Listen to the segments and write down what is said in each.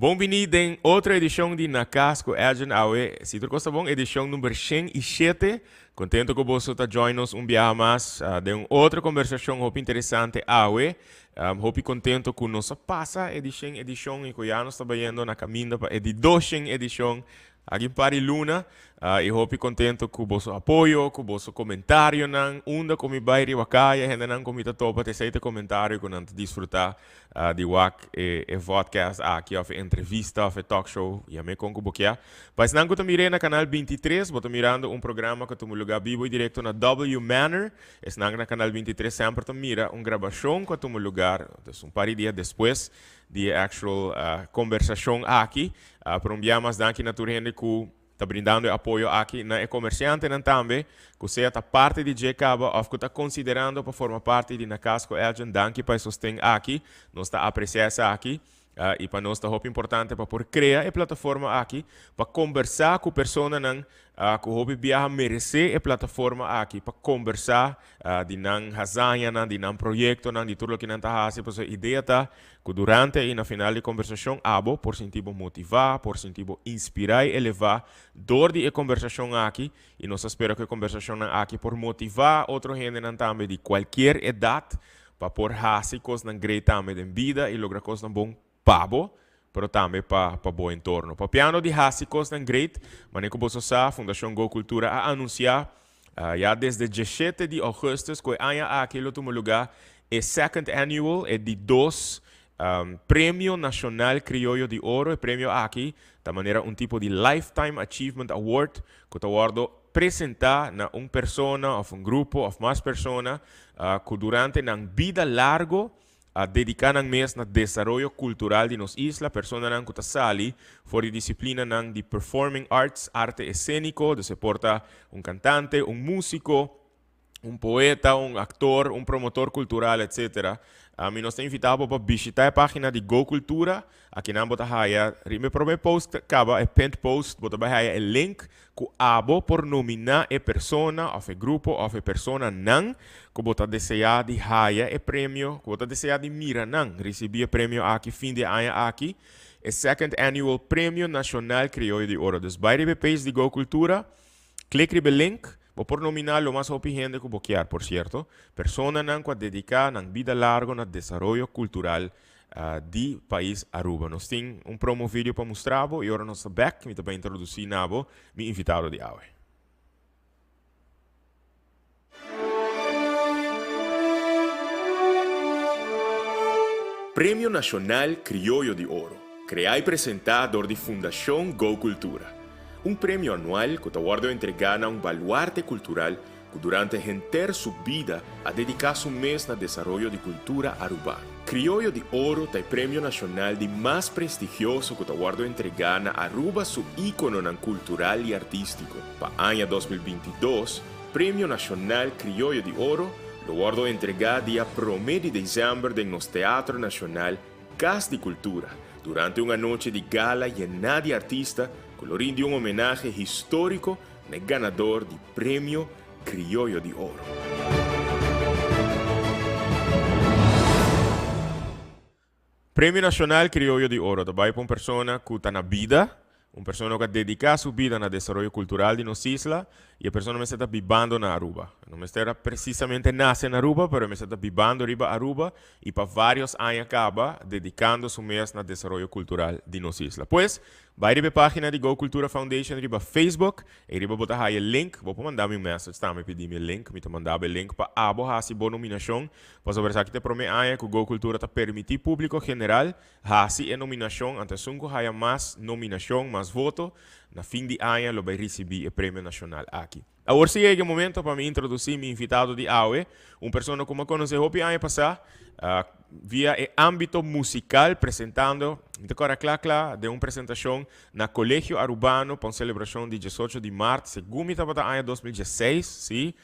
Bem-vindo em outra edição de Na Casco Agent Awe. Se tu gosta bom, edição número 107. Contento que você está join-nos dia mais de uma outra conversação muito interessante Awe. Hope contento que nossa passa edição e que já nos está vendo na caminho para a 12ª edição. Aqui para Luna, e hope contento com o vosso apoio, com o vosso comentário, onda como vai riwakaya, gente não como topa te seite comentário que não desfrutar de wak e podcast aqui of entrevista of talk show, e a me com o boquia. Mas não que tu mire na canal 23, vou mirando programa que tu me lugar vivo e direto na W Manor, es não na canal 23 sempre tu mira gravação que tu me lugar, então par de dias depois de actual conversação aqui, para mais daqui na turma que está brindando apoio aqui na comerciante também, que você está parte de Jcaba ou que está considerando para formar parte de na Casco Agent, danke para sostener aqui, nós está apreciando aqui. E para nós é muito importante para poder criar a plataforma aqui, para conversar com pessoas que hobby viajar merecer a plataforma aqui, para conversar de não razão, de não projeto, de tudo o que não está fazendo. Então, a ideia está que durante e na final de conversação, abo, por sentir motivar, por sentir inspirar e elevar, dor de conversação aqui, e nós esperamos que a conversação aqui por motivar outro gente também de qualquer idade, para poder fazer coisas great também de vida e lograr coisas bom pabo, pero também para bom entorno. Para piano de Hasicos and Great, mas como você sabe, a Fundação Go Cultura a anunciar já desde 17 de agosto, que há aquele outro lugar, é second annual, é de dos Prêmio Nacional Criollo de Ouro, é prêmio aqui, de maneira tipo de Lifetime Achievement Award, que está award apresentar na persona, ou grupo, ou mais pessoas, que durante uma vida larga, a dedicar ang mês na desenvolvimento cultural de nos isla, persona nang kutasali for disciplina nang de performing arts, arte escénico, de se porta cantante, músico, poeta, actor, promotor cultural, etc. Mi nos invitado para visitar a página de Go Cultura, aqui na Botahaya, me prome post, acaba, pinned post, Botahaya, el link, que abo por nominar a persona, ou a grupo, ou a persona nang, que bota desejar de haya e prêmio, que bota desejar de mira nang, receber prêmio aqui, fim de ano aqui, é second annual Prêmio Nacional Criollo de Ouro. Dus bij de page de Go Cultura, clique no link, vou por nominar lo mais gente que boquear, por cierto, persona nang que dedicar nang vida largo na desenvolvimento cultural de país Aruba. Nós temos promo vídeo para mostrar, e agora nós estamos back, me também introduzir nabo, meu invitado de hoje. Prêmio Nacional Criollo de Ouro, criado e apresentado por Fundação Go Cultura. Prêmio anual que está guardado entregar a baluarte cultural que durante inteira sua vida a dedicar seu mês na desenvolvimento de cultura arubana. Criollo de Ouro é o prêmio nacional de mais prestigioso que está guardado entregar na Aruba seu ícone cultural e artístico. Para o ano 2022, Prêmio Nacional Criollo de Ouro lo guardo entregar dia 1 de dezembro no Teatro Nacional Casa de Cultura, durante uma noite de gala llena de artistas, colorindo homenagem histórico ao ganador do Prêmio Criollo de Ouro. Prêmio Nacional Criollo de Ouro também para uma pessoa que está na vida, uma pessoa que dedica sua vida no desenvolvimento cultural de nossa isla, e a pessoa me está vivendo na Aruba. Não me está precisamente nasce na Aruba, mas me está vivendo riba Aruba e para vários anos acaba dedicando seu mês no desenvolvimento cultural de nossa isla. Pois, vai a página de Go Cultura Foundation riba Facebook, e riba botar aí o link, vou mandar um message, tá? Me pedir meu link, me mandar o link para abo hasi boa nominação, para saber se que te promete aí que Go Cultura te permitir público general hasi a nominação, ante sunco haya mais nominação, mais voto, na fim de ano lo vai receber o Prêmio Nacional aqui. Agora sim é o momento para me introduzir meu invitado de hoje, uma pessoa que me conhece o ano passado, via o âmbito musical, apresentando, de uma apresentação na Colégio Arubano para uma celebração de 18 de março, segundo o ano 2016, sim.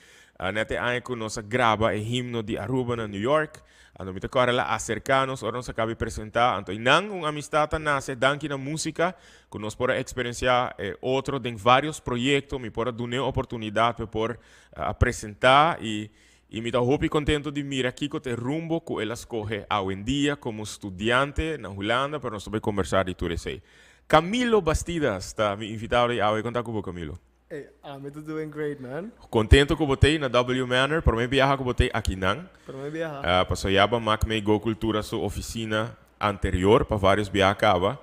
Neste ano que nós grava o himno de Aruba na New York, então me toca lá acercarnos, agora nós acabamos de apresentar, então não uma amistade nasce danke na música, que nós podemos experienciar outro de vários projetos, me pode dar uma oportunidade para apresentar e Y me está hopi contento de mirar aquí con el rumbo que él escoge hoy en día como estudiante en Holanda, pero no estoy conversar y tú eres. Camilo Bastidas está mi invitado y hoy contar con Camilo. Hey, I'm doing great, man. Contento que botei na W Manor, por mim viajar que botei aqui não. Para mim viajar. Passou já para me go cultura sua oficina anterior para vários viajar.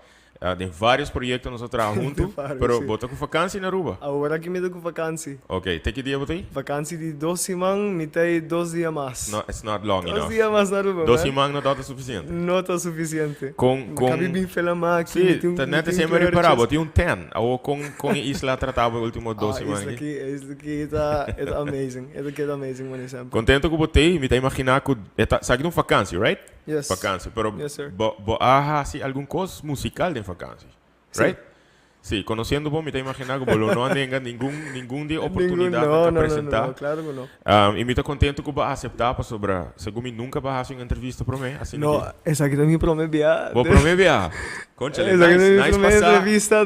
Tem vários projetos nós trabalhamos juntos, pero bota com vacância na Aruba. Agora que me dou com vacância. Ok, tem que dia botei? Vacância de 2 semanas, me tem 2 dias mais. No, it's not long 2 enough. dias mais na Aruba, 2 semanas não está suficiente. Não está suficiente. Com Cabe bem felamar aqui. Sim, tá neta sempre reparado, tem 10. Ou com Isla tratava último 2 semanas. Isso aqui está amazing. Isso aqui é amazing, mano, sempre. Contento que botei, me tá imaginar que sabe de vacância, right? Yes. Vacância, pero Yes, sir. há assim algum coisa musical de vacância. Right? Sí, conociendo vos, me te imaginas que no tenga ningún de oportunidad de presentar. No, claro que no. Y me estoy contento que vas a aceptar para sobre, según me nunca vas a hacer una entrevista para mí. Así no, esa aquí es mi primer viaje. ¿Vos primer viaje? Conchale, esa aquí es mi nice primera pasar. entrevista.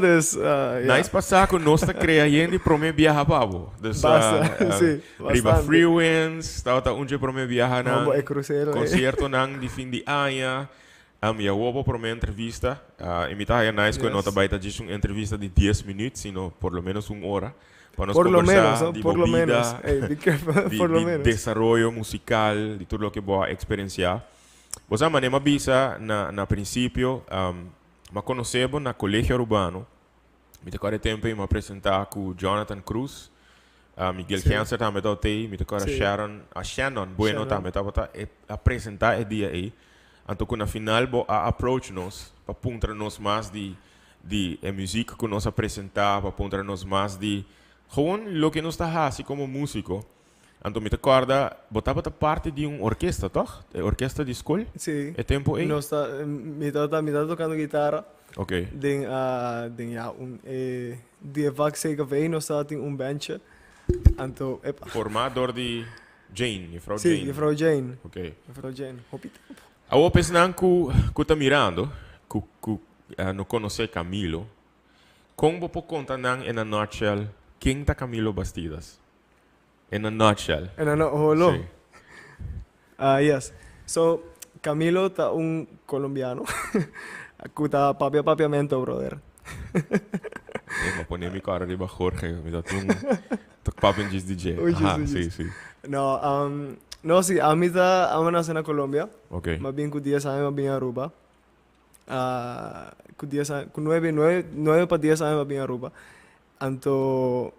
Nice pasar con nuestra creyendo y primer viaje para vos. Sí, Riba Freewinds, estaba un primer viaje no, es crucero. Concierto de fin de año. Eu vou para uma entrevista, e me está nice que não vai ter uma entrevista de 10 minutos, sino por lo menos 1 hora, para nós conversar de bebida, de desarrollo musical, de tudo o que vou experienciar. Você me avisa na princípio, me conhecemos na colégio urbano, me tocou tempo e me apresentar com Jonathan Cruz, Miguel Cancer também está me tocou a Shannon Bueno também estava apresentar o dia aí. Então, na final, vou approach-nos para apontar-nos mais de música que nós apresentar, para apontar-nos mais de o que nós está fazendo como músico. Então, me recorda, botava parte de uma orquestra, toch? Orquestra de escola? Sim. É tempo aí? Me está tocando guitarra. Ok. De vaak zeker veen, nós está em bandje. Então, Formador de Jane, mevrouw Jane. Jane. Mevrouw Jane. Ok. Mevrouw Jane. Hopie. Eu pensando que está mirando, que não conhece Camilo, como vou contar em a nutshell quem está Camilo Bastidas? In a nutshell. Hello. Yes. So, Camilo está colombiano. Está papiamento, brother. Me pone mi cara arriba Jorge, me da tu papinjis DJ. Ajá, sí. No, sí, a mí nací en Colombia. Ok. Más bien con 10 años vine a Aruba. Con 9 para 10 años vine a Aruba. Anto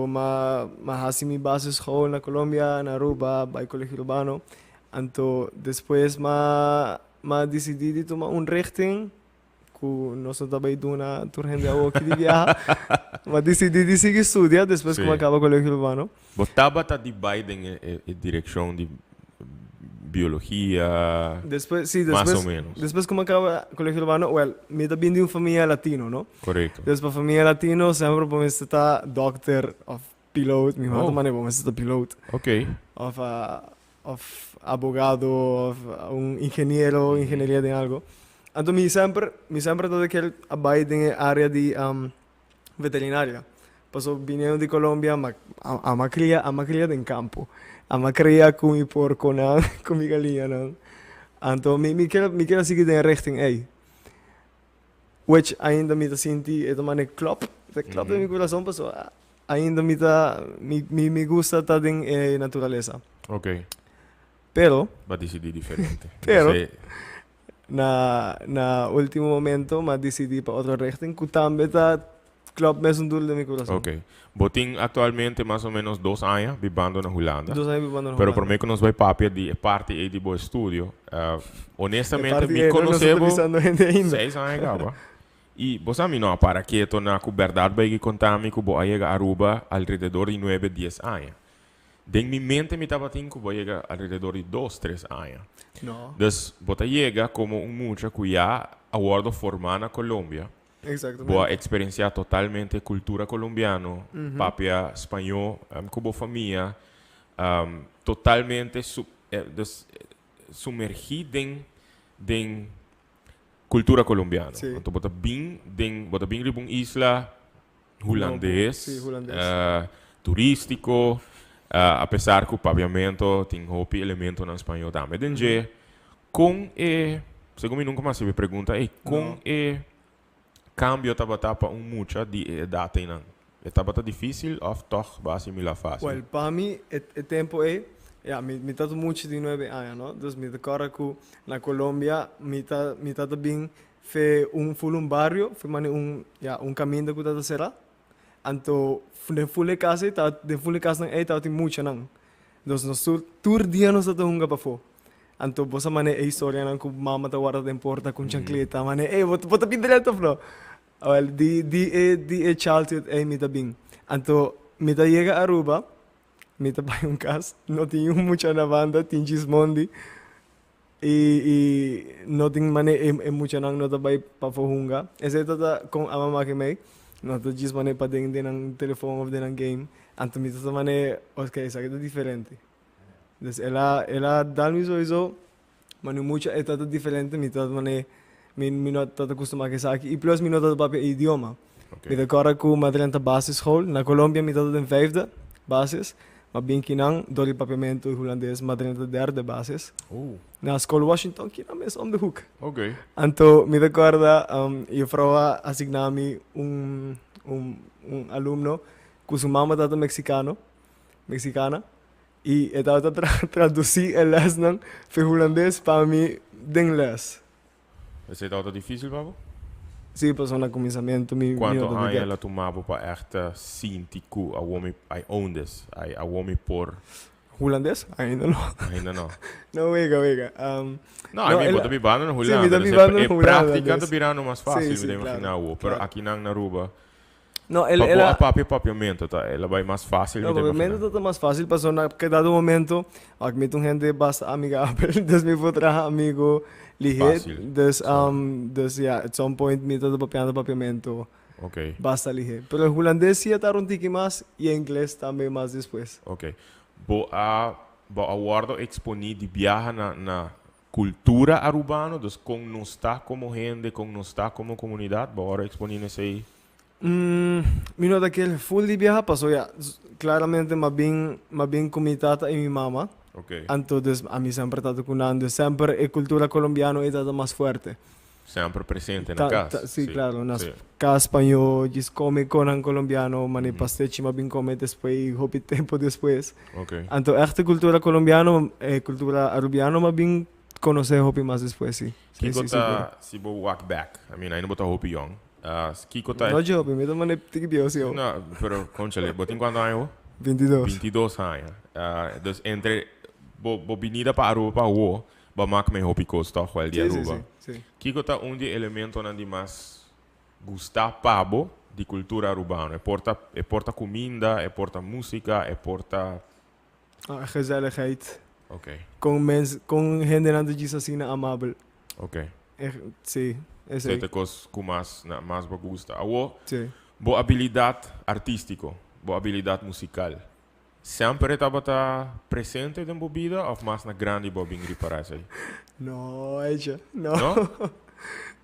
más así mi base school en Colombia, en Aruba, bij colegio urbano. Anto después más decidí tomar un richting. Nós também doen na turgende ao aqui de viajar. Mas decidi seguir estudar depois que acaba o colégio urbano. Botava tá de Biden em direção de biologia. Mais ou menos. Depois que acaba o colégio urbano, me também de uma família latino, não? Correto. Depois para família latino sempre para estar doctor of piloto, minha mãe também para estar piloto. Ok. Of abogado, of engenharia de algo. Então, me sempre todo aquele trabalho na área de veterinária. Passou vindo de Colômbia, a macria em campo. A macria com o porco, com a galinha. Então, me quero seguir na richting aí. Which ainda me senti, é uma klop. De klop em meu coração, passou. Ainda me gusta estar em natureza. Ok. Pero. Vai decidir diferente. Pero. Na último momento, mas decidi para outra richting, que também está club mesmo duro de meu coração. Ok. Botin atualmente mais ou menos 2 anos vivendo na Holanda. 2 anos vivendo na Holanda. Pero por mim que nós vai papia de parte aí de bo estúdio. Honestamente, me conhecemos 6 anos agora. E você me não para que tô na verdade vai contar me que vou chegar a Aruba alrededor de 9, 10 anos. De minha mente me estava tendo que vou chegar alrededor de 2, 3 anos. No. Dus você chega como mucha que já a formar na Colômbia. Exatamente. Boa experienciar totalmente cultura colombiana, papia espanhol, como família, totalmente sumergida em cultura colombiana. Sí. Então, bota bem de uma isla holandês, Sí, holandês. turístico, A pesar que o paviamento tem hopi elemento na espanhol também. Denje, com segundo nunca mais se pergunta, com cambio tapa mucha de data não. Tapa difícil ou toch base mila fácil? Well, para mim, o tempo é, me tá muito de 9 anos, não? Então, me decora que na Colômbia, me tá bem fe um barrio, fe mane caminho que tá será. Anto, de full casa, tá tem muito não. Então, nós tour dia nós tá hunga para fora. Anto, bosa mane a história não que mama tá guarda em porta com chancleta, mane, bota pindireto, bro. Well, di childhood me tá bem. Anto, me tá chega a Aruba, me tá para casa, não tinha muita na banda, tinha Gismondi. E não tem maneira muito não tá vai para hunga. Esse tá com a mamãe que me não tá diz maneira para dentro ng telefone ou dentro ng game. Anto me tá maneira, okay, isso aqui é diferente. Então ela dá me isso, mas muito é tá diferente, me tá maneira me não tá acostumado que aqui e plus me não tá para idioma. Me decora com uma trenta basisschool na Colômbia me tá em 5de basis. Maar bem que não, door het papiamento holandês, maar de derde basis. Na school Washington, que não é om de hoek. Ok. Então, me recorda, eu falava assignami aluno, que sua mama era mexicana, e eu estava traduzir a les não, para holandês para mim, de inglês. Is het difícil, Babo? Sim, passou no começamento. Quanto anos ela tomava para echt sentir que a homem ondes, a homem por holandês? Ainda não. Ainda não. Não, vega. Não, eu vou te no holandês. Sim, me bibando no holandês. Prática de virando mais fácil, sim, me imaginar, pero aqui na Aruba. Não, ela papiamento, tá? Ela vai mais fácil. Não, papiamento tá mais fácil, passou na cada momento, aqui me gente basta amigável, des me vou trazer amigo lihet, des at some point me tá papiamento. Ok. Basta lihet. Pero el holandês sim tá um tiki mais e inglês também mais depois. Ok. Bo aguardo exponir de viajar na cultura arubana, dus com não está como gente, com não está como comunidade, bo agora exponir nesse aí. Mino daquele full de viajar passou claramente mais bem com minha tata e minha mama. Ok. Entonces a mim sempre está tocando, sempre a cultura colombiana está mais forte. Sempre presente na casa. Sim, claro, nas casa espanhol, diz come con colombiano, mas pastechi mais bem come depois, hopi tempo depois. Ok. Então esta cultura colombiana, cultura arubiana, mais bem conhecer hopi mais depois, sim. Kiko tá, se vou walk back, I mean, ainda botar hopi young. Kiko tá... Não, eu hopi, me dá uma tique de ocio. Não, pero, conchale, botin quanto anos? 22. 22 anos. Dus entre... Bo vinida para Aruba, ba mak me hopi costa, wel de Aruba. Sim. Kiko tá de elemento na de mais gustar pabo de cultura arubana. É porta comida, é porta música, é porta... Gezelligheid. Ok. Com gente não diz assim, amável. Ok. Sim, é isso. Sete coisas que mais gusta. Awo, Sim. boa habilidade artístico, boa habilidade musical. Sempre estava presente na bebida ou mais na grande bobinha para isso aí? Não, Não?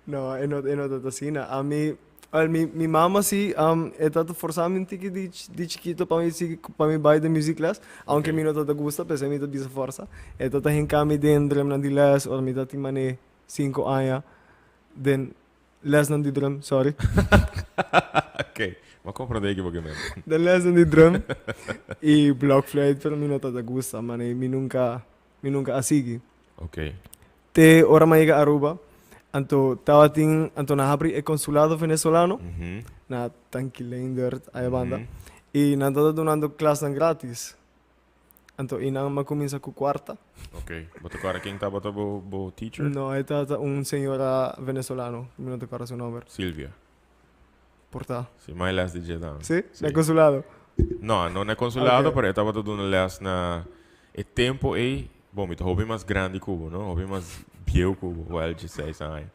Não, eu não estou assim. A minha mama sim, estava forçando de chiquito para mim ir de music class, aunque a mim não gosta, porque me dá força. Estava em caminho dentro de les, ou me dá 5 anos, den les de drum, sorry. Ok. Maar compreendo equivocamente. De les de drum e block flute, pero me não gosta, mas me nunca asigi. Ok. Te ora maiga Aruba, anto nahabri e consulado venezolano na Tanquilander a banda e na todo donando classe gratis. Anto inang macomienza com quarta. Ok. Botou agora quem estava bo teacher? No, esta senhora venezolano, me não te acordo seu nome. Silvia. Porta. Sim, mais les de Jeddah. Sim? Na consulado. Não é consulado, Okay. pero estava dando les na e tempo e bom, me hobby mais grande cubo, não? Hobby mais bio cubo, well, de 6 anos.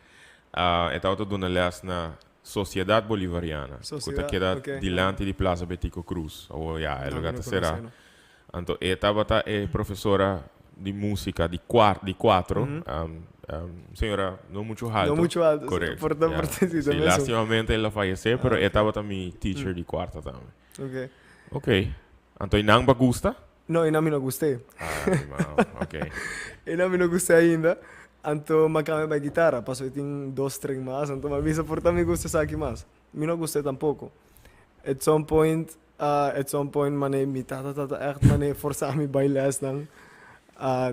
Estava dando les na Sociedade Bolivariana, que queda diante de Plaza Betico Cruz. Ou é lugar que será. Então, estava professora de música de quatro. Senhora, não muito alto. Não muito alto. Correto. Sí, lastimamente ela faleceu, pero estava também teacher de quarta também. Ok. Ok. Então, não gusta? No, e não gostei. Ok. E não gostei ainda. Então, macame ba guitarra. Passo eu tenho 2 string mais. Então, me avisa por também gosta sa aqui mais. Me não gostei tampouco. At some point, mane, mi tata echt, mane, força me bailas nang.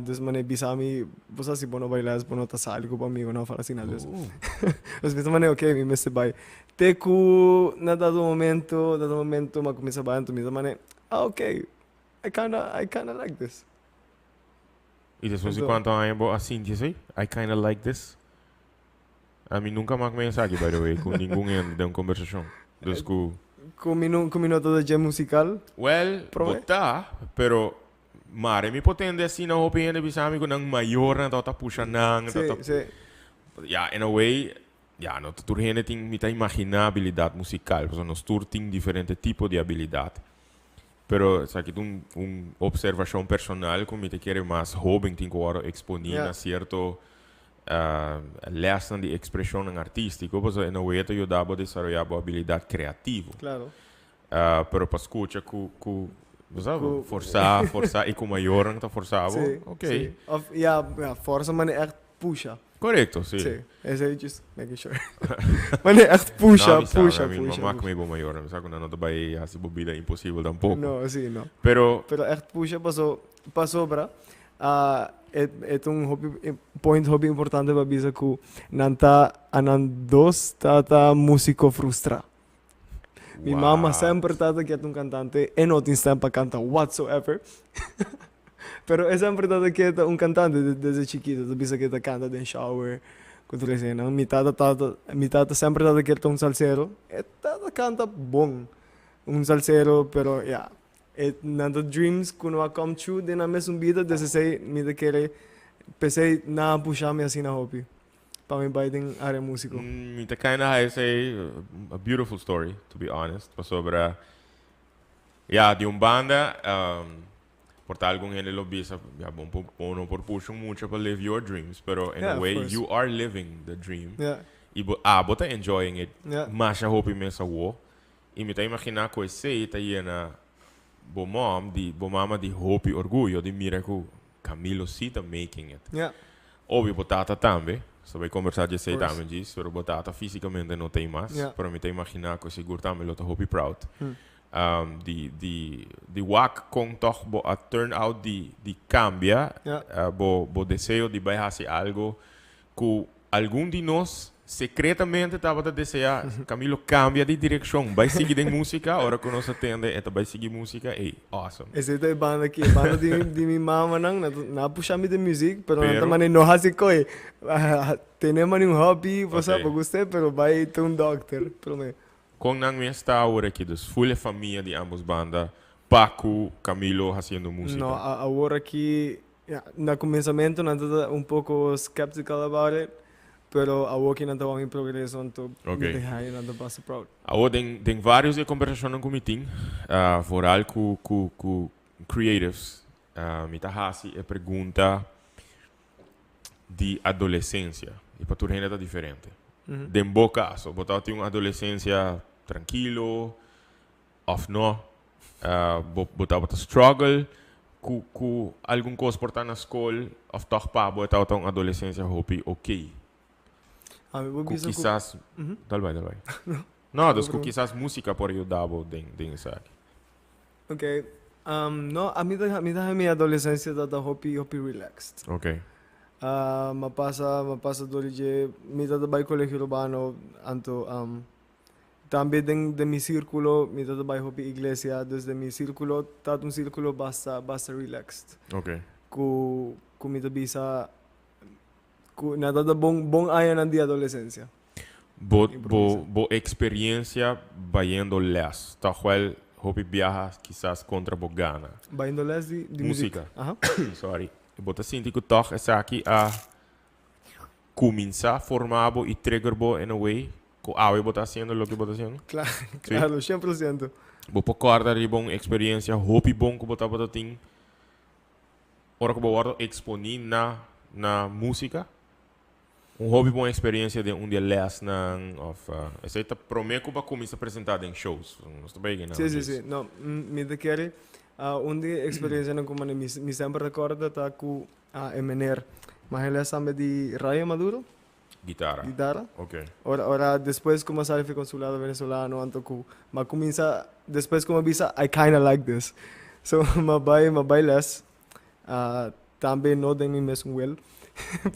Dus mane, bisa mi, bosa si bono bailas, bono ta sali ko comigo, não fala assim nada. Mas bisa mane, ok, mi messe bai. Teku, na dado momento, ma começa a bai, então, misa mane, ok, I kinda like this. E depois de Então. quanto tempo assim, diz aí? I kinda like this. A mim nunca mais mensagem, by the way, com ninguém de uma conversação. Dus com... Com minuto de jam musical, Well, Prove? bota, pero... Mare, mi potende assim na opinião de bisami ko nang mayor na tota puxa nang sim, sim. ja, in a way, ja, no tu gente tem mita imaginar habilidade musical, porque nós tur tem diferente tipo de habilidade. Pero sa que observação personal como te quer mais jovem tem que agora exponer Yeah. a certo lesson de expressão artístico, porque in a way te ajudava a desenvolver a habilidade criativa. Claro. Pero para escutar sabe, Ku- forçar e com maior não tá forçado, Sim, ok. sim. Of, ja, força, mane, echt puxa. Correcto, sim. Sim. Esse aí, just making sure. Mane, echt puxa. Mamá comigo maior, não sabe, não vai assim bebida impossível tampouco. No, sim, no. Pero Pero echt puxa, passou para. Point hobby importante para bisa ku nanta anan dos tata músico frustra. Mi mamma sempre stata que é cantante e não tem tempo para cantar whatsoever. Pero é sempre stata que é cantante desde chiquito, tu bisa que canta em shower. Quando ele cena, mi tata sempre stata que é salsero. E tata canta bom. Salsero, pero yeah. Et nanda dreams kuno a come true din na mesmo vida desde sei mi de querer pensei na puxar me assim na hobby. Para me baiting área músico. It kind of I say a beautiful story, to be honest. Sobre, de banda, portar algum ele lobista, bom, não por puxar muito para live your dreams, pero in Yeah, a of way course. you are living the dream. Yeah. E bota enjoying it. Yeah. Mas a hope imensa wo. E me tá imaginar que esse tá aí na bo mama de hope e orgulho de mira que Camilo sim tá making it. Yeah. Óbvio, botata também. Só vai conversar de sei Of course. também disso, pero botata fisicamente não tem mais. Yeah. Para me tá imaginar que seguro também lo tá hope proud. Hmm. De wak com toch bo a turn out de cambia, Yeah. bo desejo de vai fazer algo que algum de nós secretamente estava a desejar. Camilo cambia de direção, vai seguir em música, agora que nós atende, vai seguir música, awesome. Esse é banda aqui, banda de minha mama nang na puxar me de music, pero Pero- não também não hasi koi. Tenemos um hobby, você Okay. gostei, pero vai ter doctor, pelo menos. Com nang minha está agora aqui, dos full família de ambos bandas, Paco, Camilo fazendo música. No, agora que no começamento não estava pouco skeptical about it, pero agora que não estava em progresso, então Ok. me deixei não estava super proud. Agora tem vários de conversação no comitê, foral com creatives. Me tá hasi é pergunta de adolescência. E para tu gente tá diferente. Uhum. De bom caso, botar tem uma adolescência tranquilo, of no, botar struggle, com algum coisa por estar na escola, of toch pa, botar uma adolescência hopi ok. Eu vou dizer que Quizás, Uhum. dal vai. Não, das Bro. quizás música por ajudar den isso aqui. ok, no, a minha adolescência da hobby relaxed. Ok. Mapasa dole je mi tatay colegio urbano anto também de mi círculo mi tatay hobby iglesia desde mi círculo un círculo basta relaxed Ok. ku mi tabisa ku nada da bong aya nan di adolescencia. Bo experiência vayendo les. Tahuel hopi viaja quizás contra Bogana. Ba indo les di Música. Aha. Sorry. Bota sinti que toch essa aqui a começar formado e triggerbo in a way. Que awe bota haciendo lo que bota haciendo. Claro, 100%. Bo pocorda de bom experiência hopi bom que bota ting. Ora que bo exponin na música. Hobby boa experiência de dia les of essa tá prometo para começar a apresentar em shows. Não estou bem, não. Sì. No, mi de chiari Onde experiência não como me sempre recorda tá com a Emener. Mas ele é samba de Rayo Maduro, guitarra. Ok. Ora depois começar a ficar consulado venezuelano, anto ku, mas começa depois como bisa I kinda like this. So mabay less. Também não tem mesmo well.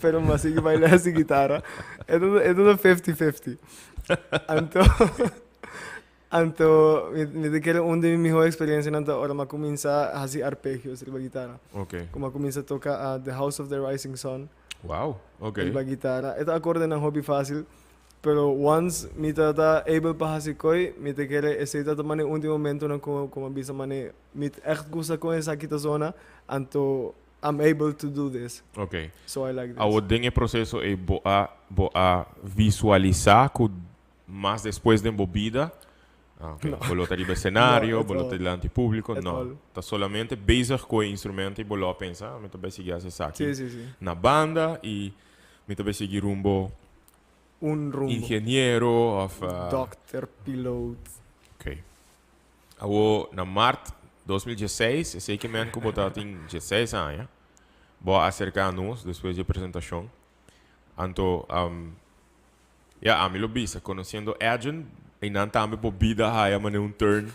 Pero mas sige bailar essa guitarra. É tudo 50-50. Anto me quero onde minha melhor experiência nanta ora mas começa a fazer arpegios de guitarra. Ok. Como começa a tocar The House of the Rising Sun. Wow. Ok. De guitarra. Esta acorde não é hobby fácil. Pero once me tá able para fazer coi, me te quero esse tá também último momento não como bisa mane me echt gosta com essa aqui zona. Anto I'm able to do this. Ok. So I like this. O dinge processo é boa visualizar com mas depois de embobida. Okay. No. Bolota de cenário, No, bolota delante público, At não. all. Tá solamente bezig com o instrumento e bolota pensar, me também seguir essa aqui Sim. na banda e me também seguir rumbo Rumbo. engenheiro of Doctor, piloto. ok. Na março 2016, eu sei que me que botar em 16 anos, vou acercar-nos depois da apresentação. Então, a mim lo bisa, conhecendo Adrian, e não também bobida raia, mas turn,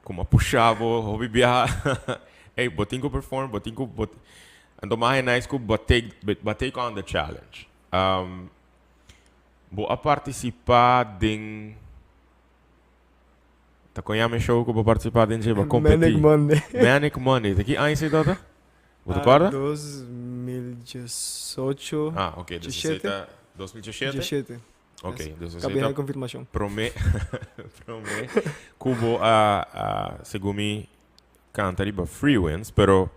como puxava, hobby biar. Hey, botinho perform, botinho. Então, mais nice que take on the challenge. Vou participar de tá conhece show que vou participar de vai competir. Manic Monday. Manic Monday. Aqui aí se data? Você recorda? 2018. Ok, 2017. 17. Ok, Acabei 2017. a confirmação. Promê Cubo a segundo canta riba Free Winds, pero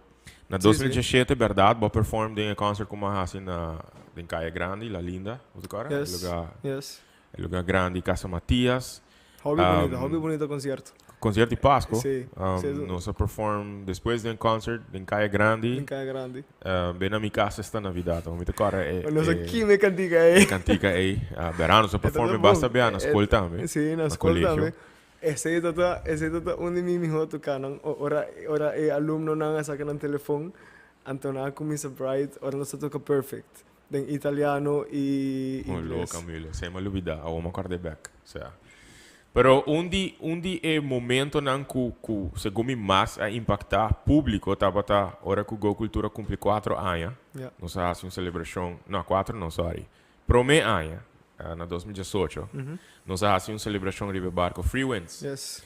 na 2017 verdade, vou perform de um concert como assim na em Caia Grande, La Linda, você recorda? Yes. El lugar grande, Casa Matias. Hobby bonito concierto. Concerto de Páscoa. Sim. Nós perform depois de um concert em Caia Grande. Em Caia Grande. Bem na minha casa esta Navidad. Vamos te cara Nós aqui me cantiga aí. Cantica aí. Verano, nós perform basta bem na escola também. Sim, na escola também. Esse é onde me melhor tocar. Ora é aluno não saca no telefone. Então na começa bright. Ora nós toca perfect. Em italiano e inglês. Molto Camilo, sem me olvidar. Eu me acordei back. Pero onde é momento não que segundo mais a impactar público tava hora que o Go Cultura cumpre 4 anos. Yeah. Nós fazemos uma celebração, não 4 não, sorry. Prome ano, na 2018. Nós fazemos uma celebração de barco Free Winds. Yes.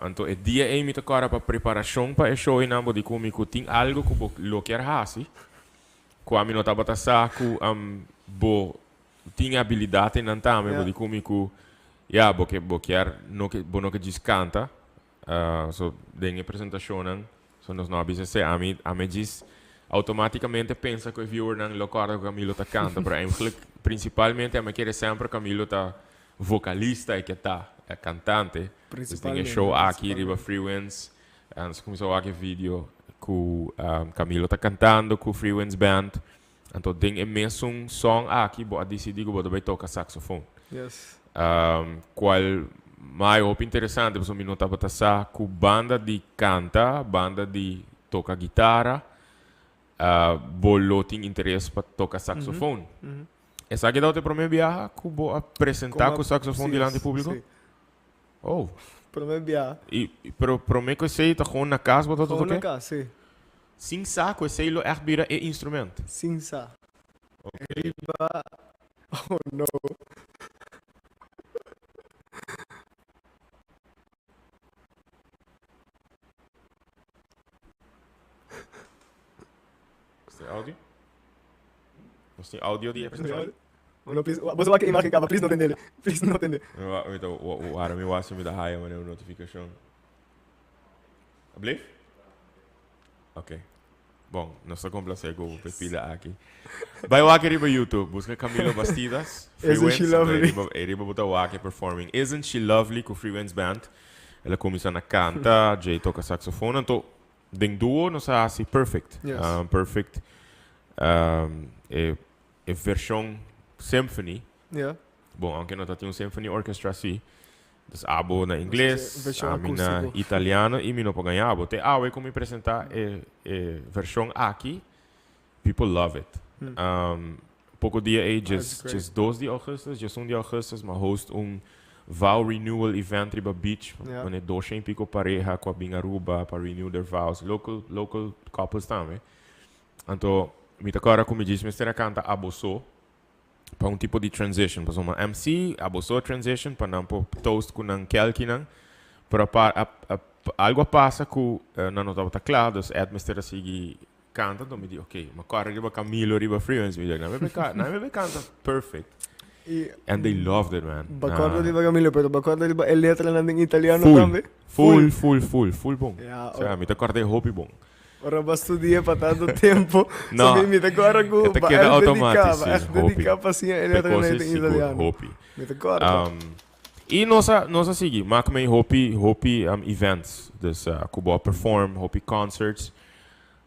Então é dia aí me tocar para preparação para o show e não de comigo tem algo que eu quero fazer. Quando eu estava saco, tinha habilidade não também de comigo. Porque não que diz canta, so dengue apresentação, so nós não abisamos se a mim diz automaticamente pensa que o viewer não local que Camilo tá canta, mas principalmente a mim quer sempre Camilo tá vocalista e que tá cantante. Tem show aqui riba Free Winds, nós começou aqui vídeo com Camilo tá cantando com Free Winds Band, então tem mesmo um som aqui, vou decidir que vou tocar saxofone. Yes. Qual mais interessante, porque eu estava passando com banda de canta, banda de toca guitarra, bolo tem interesse para tocar saxofone. Essa aqui dá para mim viajar, que vou apresentar com o saxofone diante do público? Sim. Oh. Para mim viajar. E para mim que eu sei, está na casa, botou tudo na casa, sim. Sim, saco, eu sei, é vira é instrumento. Sim, sa. Riba. Oh no. Áudio? Você tem áudio de apresentação? Não, please. Você vai queimar aqui, cara. Please não atender. Please não atender. Então, o Ara me watch me da raia, mas notificação. Ablief? Ok. Bom, nós estamos complacendo com o Pepila aqui. Vai o aqui no YouTube, busca Camilo Bastidas. Isn't she lovely? Ele vai botar o aqui performing. Isn't she lovely com o Free Winds Band? Ela começa a cantar, Jay toca saxofone. Então, em duo, nós assim, perfect. Yes. Perfect. Versão symphony. Yeah. Bom, aunque não tem um symphony orchestra assim. Dus abo na inglês, versão a na acústico. italiano e mi no ganha abo. Te awe como apresentar versão aqui, people love it. Pouco dia aí, That's great. just 2 de augustus, just 1 de augustus, ma host vow renewal event riba beach. Yeah. Onde 200 pico pareja com a Bingaruba para renew their vows. Local couples também. Então, mi te agora como diz, Mr. Canta aboso para tipo de transition. Para uma MC, aboso transition para não toast com não kelki não. Para algo passa com na nota tá claro, dus Mr. Sigi canta, então me diz, ok, ma corre riba Camilo, riba Freelance, me diz, não me canta perfect. E And they loved it, man. Bacorda di ba Camilo, pero bacorda di ba el letra nandang italiano Full, também? full bom. Yeah, Cioè, mi te acordei hopi bom. ora ba studia pa tanto tempo. No. So mi te agora E ko te ba queda el automatisch, dedicava, sì, dedicava assim el letra Because nandang it's good, italiano. hopi. Mi te agora. E nossa sigi, maak me hopi events. Dus kubo perform, hopi concerts.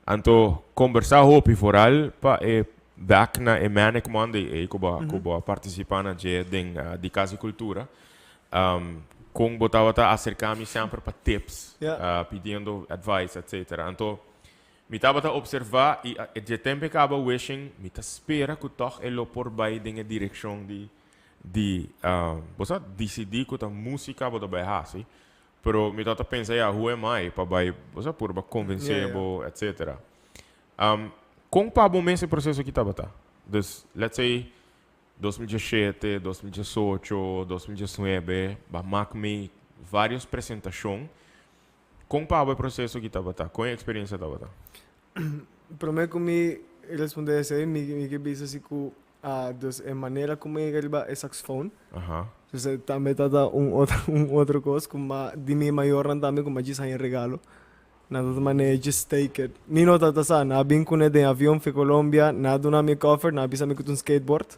Anto conversar hopi vooral pa back na Manic Monday kubo participar na je ding di Casa Cultura. Kung botava ta acercar-me sempre para tips, Yeah. pedindo advice, etc. Anto mi tava ta observar e de tempo acaba wishing, mi ta spera que toch elo por bij dingen direction di bosa decidir que ta música bota bij hasi. Pero mi tata pensa ya who am I pa bij bosa por ba convencebo, etc. Kung pa bom esse processo que tava ta. Dus let's say 2017, 2018, 2019, me várias apresentações. Como o processo que estava tá? Qual é a experiência estava tá? Prometo me responder esse mi que bisa si ku dus en maneira como ele ba é saxofone. Aha. Então também tá um outro coisa como de mim maior também como diz aí regalo. Nada de maneira just take it. Mi nota tá sa na bin kune de avião fe Colômbia, nada na mi cover, na bisa mi com um skateboard.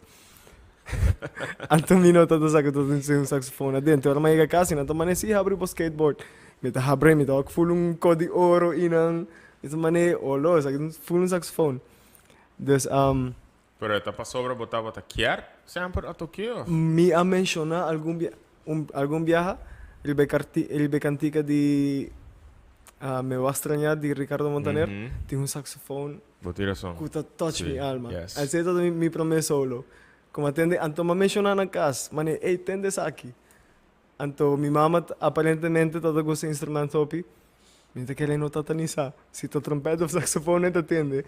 Anto mi nota tá sa que tô um saxofone dentro. Ora mai casa, na maneira si abre o skateboard. Mi tá abre mi tá full um code ouro inang. Ito maneira olo, sa full um saxofone. Dus Pero esta pa sobra botava tá quer sempre a toquio. mi a mencionar algum viaje, ele be cantica de Me va a extrañar de Ricardo Montaner. Tem um saxofone Botira som. que touch Sí, mi alma. yes. Esse é todo mi promessa solo. Como atende, anto me mencionar na casa, mane, ei, tendes aqui. Anto mi mama aparentemente todo gosta de instrumento topi. Mientras que ele não tá tanisa. Se tu trompeta ou saxofone, te atende.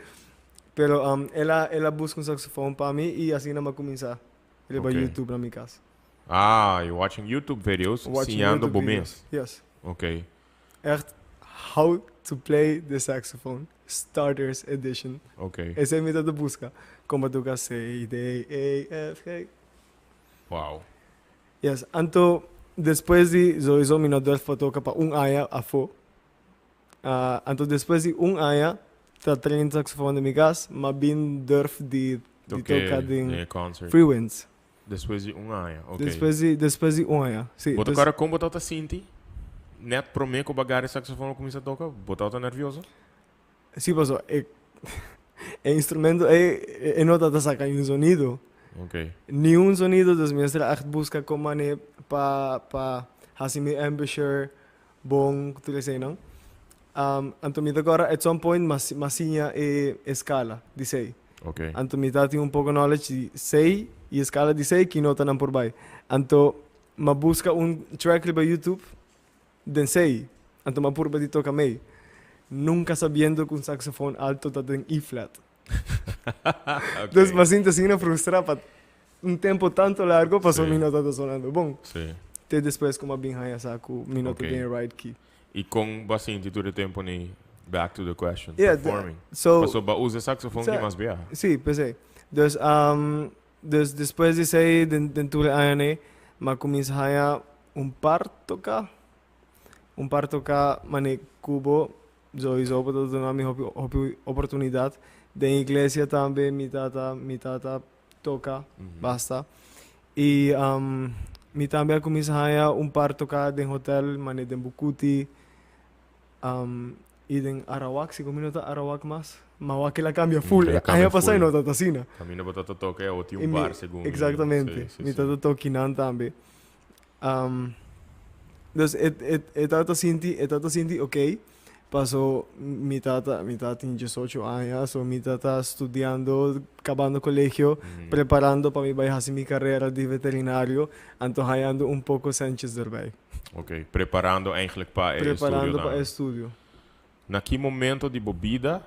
Pero ela busca um saxofone para mim e assim não vai começar. Ele vai Okay. YouTube na minha casa. Ah, you're watching YouTube videos, ensinando bom mês. Yes. Ok. Echt, how to play the saxophone. Starters Edition. Ok. Essa é a minha da busca. Como tu quer C, D, E, F, G. Wow. Yes. Anto, depois de sowieso mi não toca para aya a fo. Anto, depois de aya, tá training saxophone de minha casa, mas bem durf de tocar de concert. Free Winds. Depois de ano. Ok. Depois de aya. Sim. Bota agora como botar sinti? Net pro me que o bagare saxofone começa a tocar, botar tá nervioso? Sim, pasó. El instrumento nota de sacar un sonido. Ok. Ni un sonido, dus mensen echt busca como pa hasimi ambassador bong tu sei não. Anto mi agora at some point masinha escala de sei. Ok. Anto mi tem um pouco knowledge de sei e escala de sei que nota não por vai. Anto ma busca um track para YouTube den sei. Anto ma purba de toca mei. Nunca sabiendo que un saxofone alto está en E-flat. Entonces, me siento así frustrado para un tiempo tanto largo, pasó Sí. mi nota está sonando. Bom, Sim. te después como bien haya saco, mi nota Ok. tiene right key. E com bastante todo o tempo ni back to the question. Yeah, Performing. So, Passou ba usa saxofone que Sa- mais bem. sí, pensé. Entonces, después de ese, de tu año, me comienza a un par tocar, mane cubo, sowieso para dar mi oportunidad. De iglesia também, mi tata toca, basta. E mi também começa a um par tocar de hotel, mane de Bucuti, e de Arawak, se combina Arawak mais. Mas aquela cambia full, Aquela cambia aí passa full. em nota tasina. Caminho botar toca é E bar segundo. Exatamente, Sim, mi sim. tata toquinan também. Dus tata sinti ok. Pasó mi tata tiene 18 años, so mi tata estudiando, acabando colegio, preparando para mi hacer mi carrera de veterinario, antojando un poco Sánchez erbij. Ok, preparando eigenlijk para el Preparando estudio. para el estudio. Na que momento de bebida,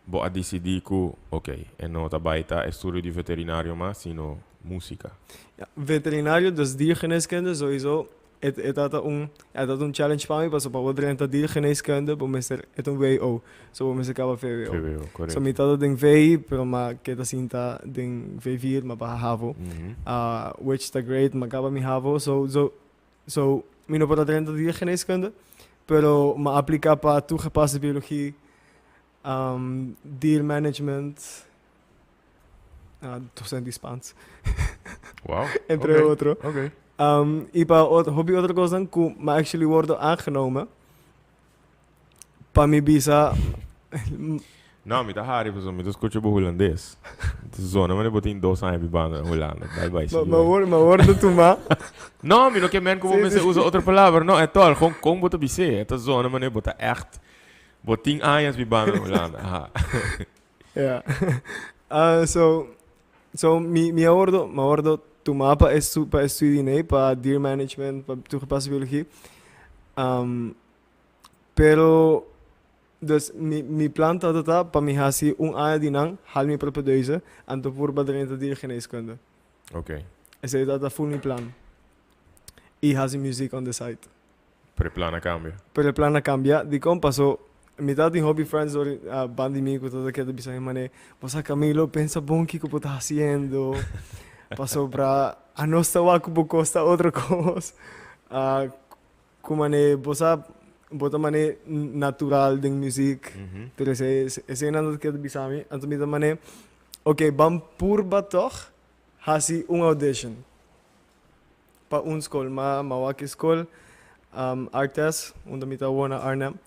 bo a decidir que, ok, e não tá baita estudo de veterinário, mas sino música. Ja, veterinario, dus diergeneeskunde sowieso. Het had een challenge para mí, pas op wat renta diergeneeskunde, por meser het een WO, so por meser acaba VWO. VWO, correcto. So mi tata ding VI, pero ma kita sinta ding V4, ma pa havo. Which the great, ma acaba mi havo, so mi no para renta diergeneeskunde, pero ma aplica pa toegepaste biologie, diermanagement, docent die Spaans, Wow. entre okay. otro. Okay. Y para hobby otra cosa, que me actually worden aangenomen. Para mi visa. Não, me tá raro, pessoal. Me tô escutando holandês. Zona, mas eu botei em 2 anos bibando na Holanda. Bye bye. Me worden tu ma. Não, me não quer men como você usa outra palavra. Não, é tal. Como bota bise. É zona, mas eu bota echt. Botei anos bibando na Holanda. Ja. So me abordo tu mapa para estudiar para deer management, para toegepaste biologie. Pero dus mi plan tata para mi hasi año dinang hal mi propedeuze en te voor badrente diergeneeskunde. Ok. Ese tata full mi plan. Y hasi music on the side. Pero el plan cambia. Pero el plan cambia. Di kom pasó mi tati hobby friends or bandi mico todo que te bisa mané. Pues a Camilo pensa bom que estás haciendo. Pasó para a no estaba como costa otra cosa. Como mané bosa bota mané natural de music. Pero ese nada que te bisa mi. Anto mi mané. Okay, bam purba toch. Hasi audition. Pa school mawaki school. Artes, onde mi wona Arnhem.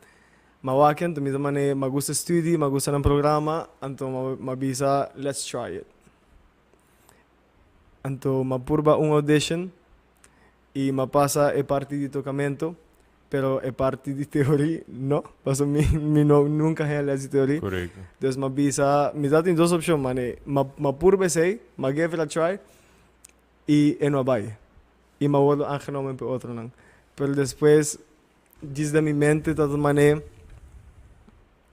Mawaken, to mi mané me gusta studi, me gusta un programa, anto mabisa let's try it. Anto mapurba audition y me pasa e parte di tocamento, pero e parte di teoria no, paso mi no, nunca he leído teoria. Correcto. Dus mabisa, mi dati in dos options mané, mapurbe sei, ma give it a try y no abai. Y me vuelvo aangenomen por otro lang. Pero después, desde mi mente, dat mané,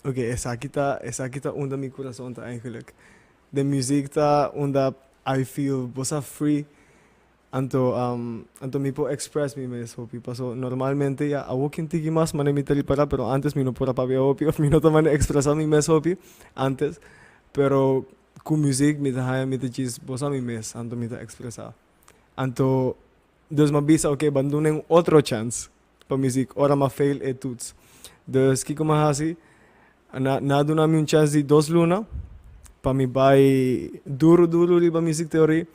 oké, esa kita onder mi corazón ta eigenlijk. De muziek ta onder I feel bossa free. Anto mi po express mi mes hopi. Paso normalmente ya a walking tiki mas mane mi teli para, pero antes mi no pora pa hopi of mi no tamane expresa mi mes hopi antes. Pero ku muziek mi ta haya mi ta chis bossa mi mes anto mi ta expresa. Anto dus mabisa oké, bandunen otro chance pa muziek. Ora ma fail e toets. Dus kiko mahasi. Na doen een chance die 2 luna. Pa mi bij duro liba music theory.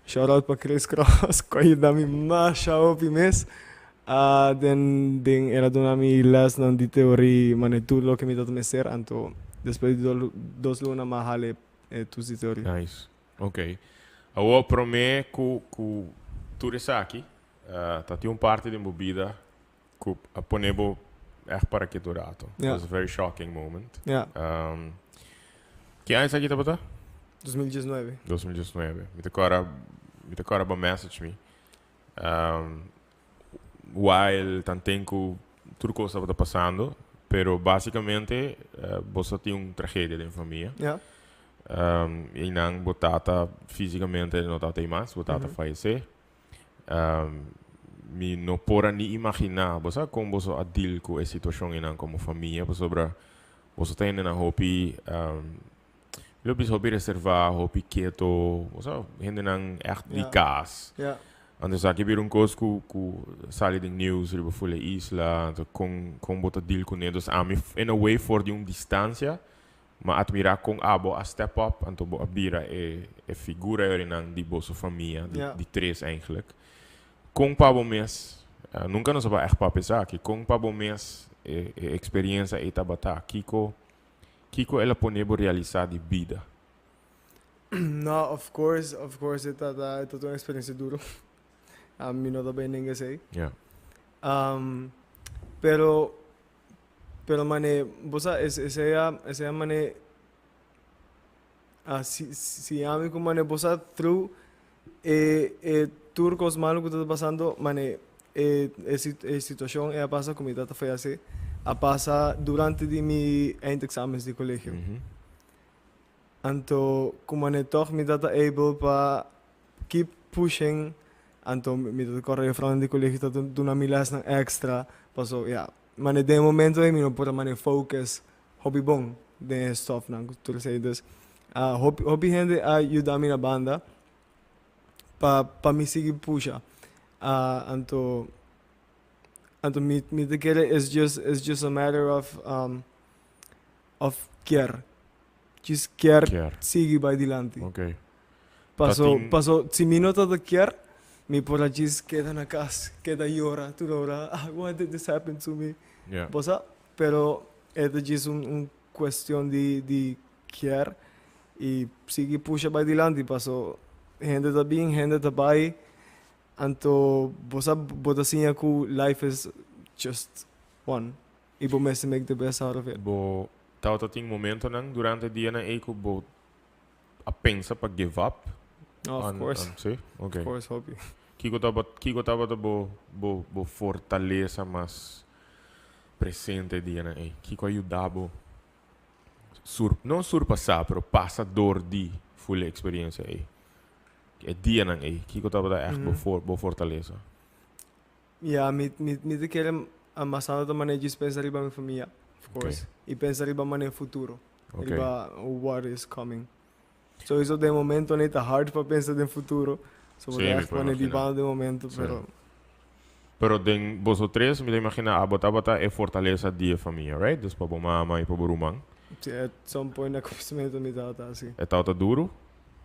Shout out pa Chris Cross. Kan je dami masha op je mes. Den era doen mi les dan die theorie. Mane tu lo que mi dat meser. Anto después de 2 luna ma hale tu die theorie. Nice. Ok. Agora para mim, tu resaki, tati parte de bebida, que aponebo echt para que durato. It was a very shocking moment. Ja. Que ano aqui tá bota? 2019. 2019. Me decora ba message me. While tantenco tudo coisa está passando, pero basicamente você tem tragédia em família. Ja. E não botata fisicamente não tá tem mais, botata falecer. Me não pora nem imaginar, você como você adil com a situação em como família, você tem na hobby, lobis hobby reservar, hobby quieto, você ainda não echt de casa. Ja. Antes aqui vir coisa que sale de news, riba fule isla, com bota deal com eles, in a way for de distância, mas admirar com abo a step up, anto bo abira figura em de boa família, de 3 eigenlijk. Com pabo mês, nunca nos vai echt papesar aqui, com pabo mês experiência etabata, Kiko ela ponebo realizar de vida. No, of course, é uma experiência dura. A mim não dá bem ninguém sei. Yeah. Pero mane, bosa ese mane si ami ko mane bosa through turcos malo que está pasando mane situación pasa como tata foi assim a passa durante de mi eindexamens de colegio. Anto como mane toch mi tata able pa keep pushing anto mi tata corre front de colegio tata duna mi las extra paso ja mane de momento mi no por mane focus hobby bom de stuff na tu sei dus hobby gente ayuda-me na banda pa me seguir puxa. Anto me te querer is just a matter of care. Just care seguir by dilante. Okay. Paso si mi nota de care mi por la just queda na casa, queda llora, tu llora, why did this happen to me? Yeah. Pero é just questão de care e seguir puxa by dilante. Paso gente tá bem, gente tá bem. Anto bota assim que life is just one. E bo mest make the best out of it. Bo tauta ting momento nang durante dia na eco bo a pensa pa give up. Of course. Sim? Okay. Of course, hobby. Kiko taba bo fortaleza mas presente dia na Kiko ajudabo não surpassar, pero passador de full experiência é dia nang Kiko taba echt bo fortaleza. Ja, me te querem amassando também de pensar riba minha família, of course. E pensar riba mane futuro. Riba what is coming. So isso de momento nem tá hard para pensar no futuro. So Sim, echt mane di banda de momento, pero den vosotros me imagina a bota é fortaleza de família, right? Dus para mama e para rumang. At some point na conhecimento me tata assim. É tauta duro.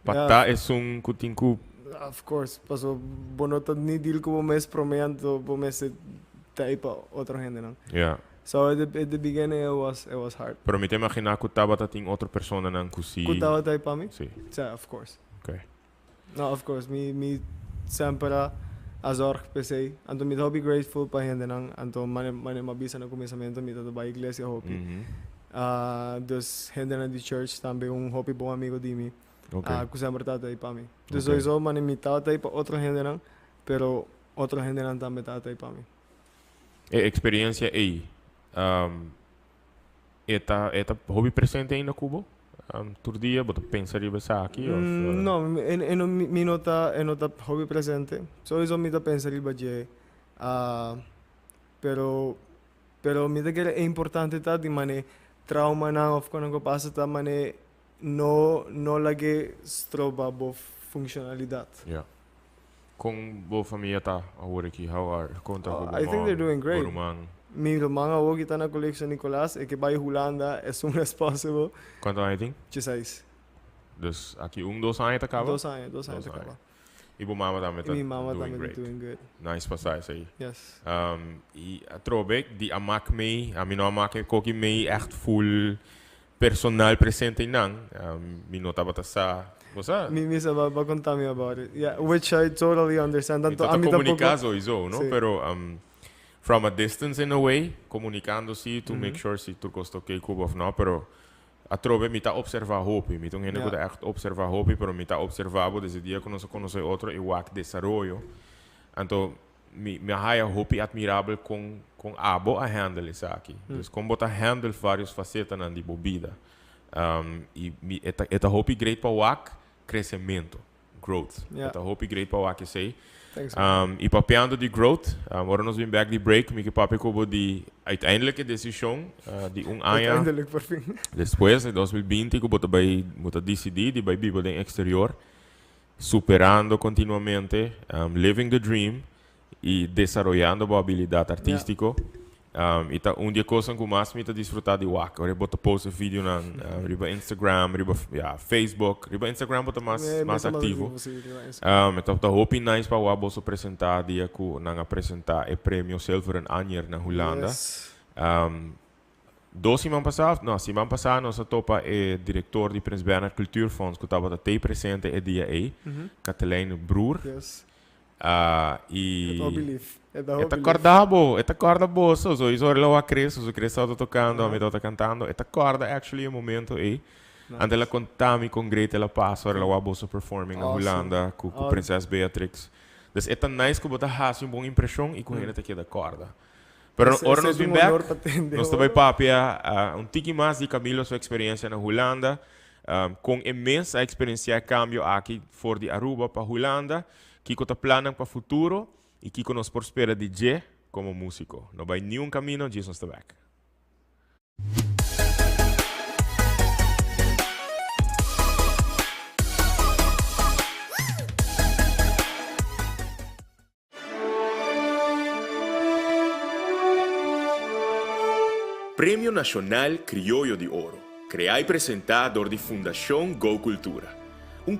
Pata é kutinku. Of course, paso bonota ni deal ko mes promeando bo mes type outra gente não. Yeah. So at the beginning it was hard. Pero me te imagina que tava ting outra persona nang kusi. Kutava type pa mi? Sim. Yeah, of course. Okay. No, of course. Me sempre a zorg per se. Anto me hobby grateful pa gente nang anto mane mabisa na começamento me tata ba igreja hobby. Dus gente na di church também hobby bom amigo de mim. Okay. Que sempre tata aí pa mi. Dus sowieso mane me tata aí pa outra gente nang, pero outra gente nang também tata aí pa mi. E experiência aí. Eta hobby presente aí na Cuba? Tur dia, bota pensaria besa aqui? No, mi nota hobby presente. Sowieso mi ta pensaria baje. Pero mi ta que é importante tá de mane trauma na of quando que passa tá mane no lage stroba bo funcionalidade. Yeah. Com boa família tá agora aqui, how are conta com I think they're doing great. Rumang. Mi irmã o que tá na coleção Nicolás é que vai Holanda as soon as possible. Quanto ano tem? 16. Dus aqui 2 anos tá acaba? 2 anos tá acaba. E bo mama também tá Mi mama doing também great. doing good. Nice passar isso aí. Yes. E a trobek die amak mee, a mino amak koki mee echt full personal presente nang. Mino tabata sa, bosa. Mi sa ba contar me about it. Yeah, which I totally understand. Tanto a Tanto mí comunicar tampoco. sowieso, no? Sí. Pero from a distance in a way, comunicando si to make sure si tu kost okay kubo of no, pero a trobe mi ta observar hopi, mi tong hene Yeah. echt observar hopi, pero mi ta observavo desde dia conoce outro e wak desarrollo. Anto mi haya hopi admirável com abo a handle isso aqui. Dus com bota handle vários facetas na di bobida. E eta hopi great para wak crescimento, growth. Yeah. Eta hopi great para wak sei. Thanks. E papeando de growth, agora nós vamos back de break, me que papi kubo de uiteindelijke decisão de ano. Eindelijk por fin. Depois, em 2020, kubo também muita decidir de vai Bíblia em exterior, superando continuamente, living the dream e desenvolvendo a habilidade artística. E tá dia coisa que mais me tá desfrutar de wak. Agora bota post vídeo na riba Instagram, riba Facebook, riba Instagram bota mais ativo. Então tá hoping nice para o abo apresentar dia que nang apresentar o prêmio Silver and Anyer na Holanda. Yes. 2 semana passada nós topa o diretor de Prins Bernhard Cultuurfonds que estava até presente o dia aí, Katelijne Broer. Yes. E belief. É da Eta belief. corda boa, so isso lá a cresce, so cresce auto tocando, a me tá cantando, eta corda actually um momento aí. Ante ela contami com Greta ela passa, ela wa boa performing na Holanda com Princesa Beatrix. Dus é tão nice que bota has uma boa impressão e com ele tá aqui da corda. Pero ora nós vim back, nós também papia tiki mais de Camilo sua experiência na Holanda, com imensa experiência cambio aqui for de Aruba para Holanda, que tá planando para futuro e que nos prospera DJ como músico. Não vai nenhum caminho, diz nós tá back. Prêmio Nacional Criollo de Ouro, criado e apresentado da Fundação Go Cultura.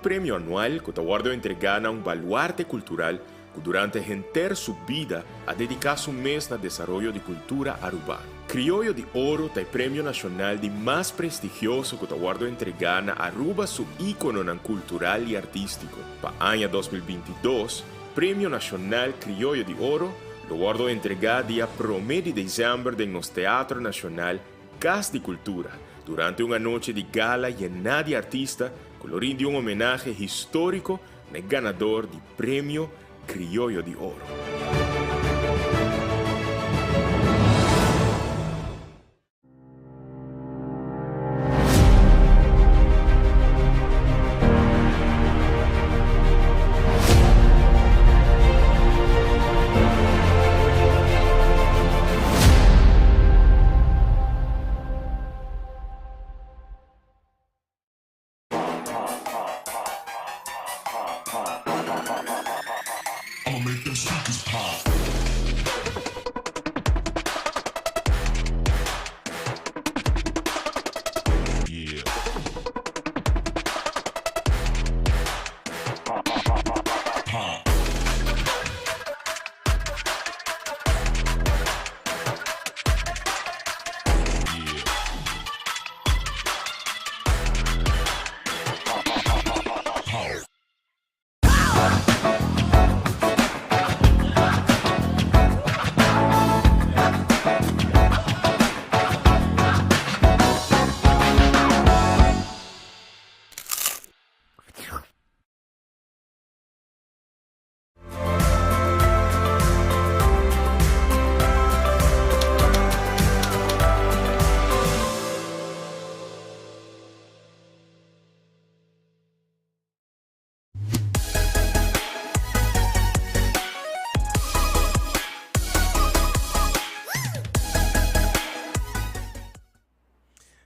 Prêmio anual que está guardado entregar a baluarte cultural que durante a inteira sua vida ha dedicado mês no desenvolvimento de cultura arubana. Criollo de Ouro é o prêmio nacional de mais prestigioso que está guardado entregar na Aruba seu ícone cultural e artístico. Para o ano 2022, Prêmio Nacional Criollo de Ouro lo guardo entregar dia 1 de dezembro em nosso Teatro Nacional Casa de Cultura, durante uma noite de gala llena de artistas, colorindo homenagem histórico ao ganador do Prêmio Criollo de Ouro.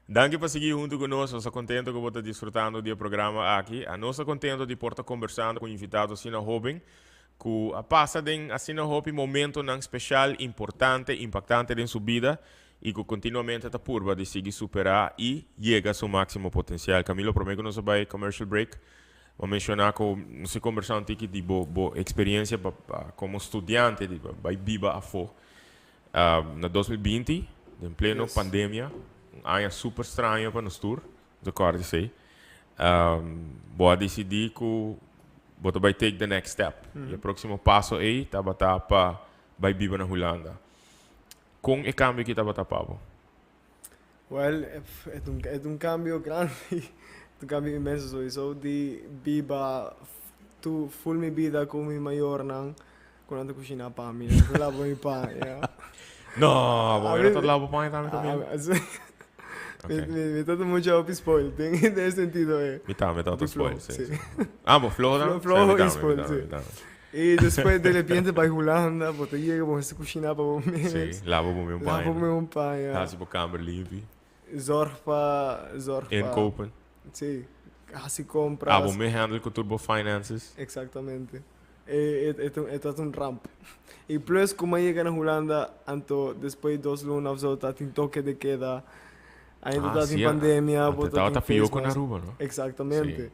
Danke por seguir junto conosco. Estou contente que você está desfrutando do programa aqui. Nós estamos contentes de estar conversando com invitados assim jovem, que passa assim um momento especial, importante, impactante em sua vida e que continuamente está curva de seguir superar e chegar a seu máximo potencial. Camilo, prometo que nós vamos commercial break. Vou mencionar que nós conversamos aqui de boa experiência como estudante de Biba a fo. Na 2020, em pleno pandemia, ano super estranho para nós tour, de acordo sei. Vou decidir que você vai take the next step. E o próximo passo aí estava para vai viver na Holanda. Com o cambio que estava tapado? Well, é cambio grande, um cambio imenso. Isso de biba, tu full mi vida com mi maior não, quando eu cozinhar para mim, eu lavo mi pão, yeah. No, vou ir todo lado para também comigo. Me está muito off spoil, tem esse sentido Me tá todo spoil, sim. Mas flow flow e spoil, sim. E depois de repente vai Holanda, você chega, você cozinhar para você. Sim, lava o meu pão. Lava o meu pão, yeah. Hasi para câmera limpa. Zorpa. Em Copen. Sim, assim compras. Abo me handle com Turbo Finances. Exatamente. É todo um ramp. E plus, como chega na Holanda, então depois de 2 lunas, você está em toque de queda. Ainda está em pandemia, você está pior com a Aruba, não? Exatamente.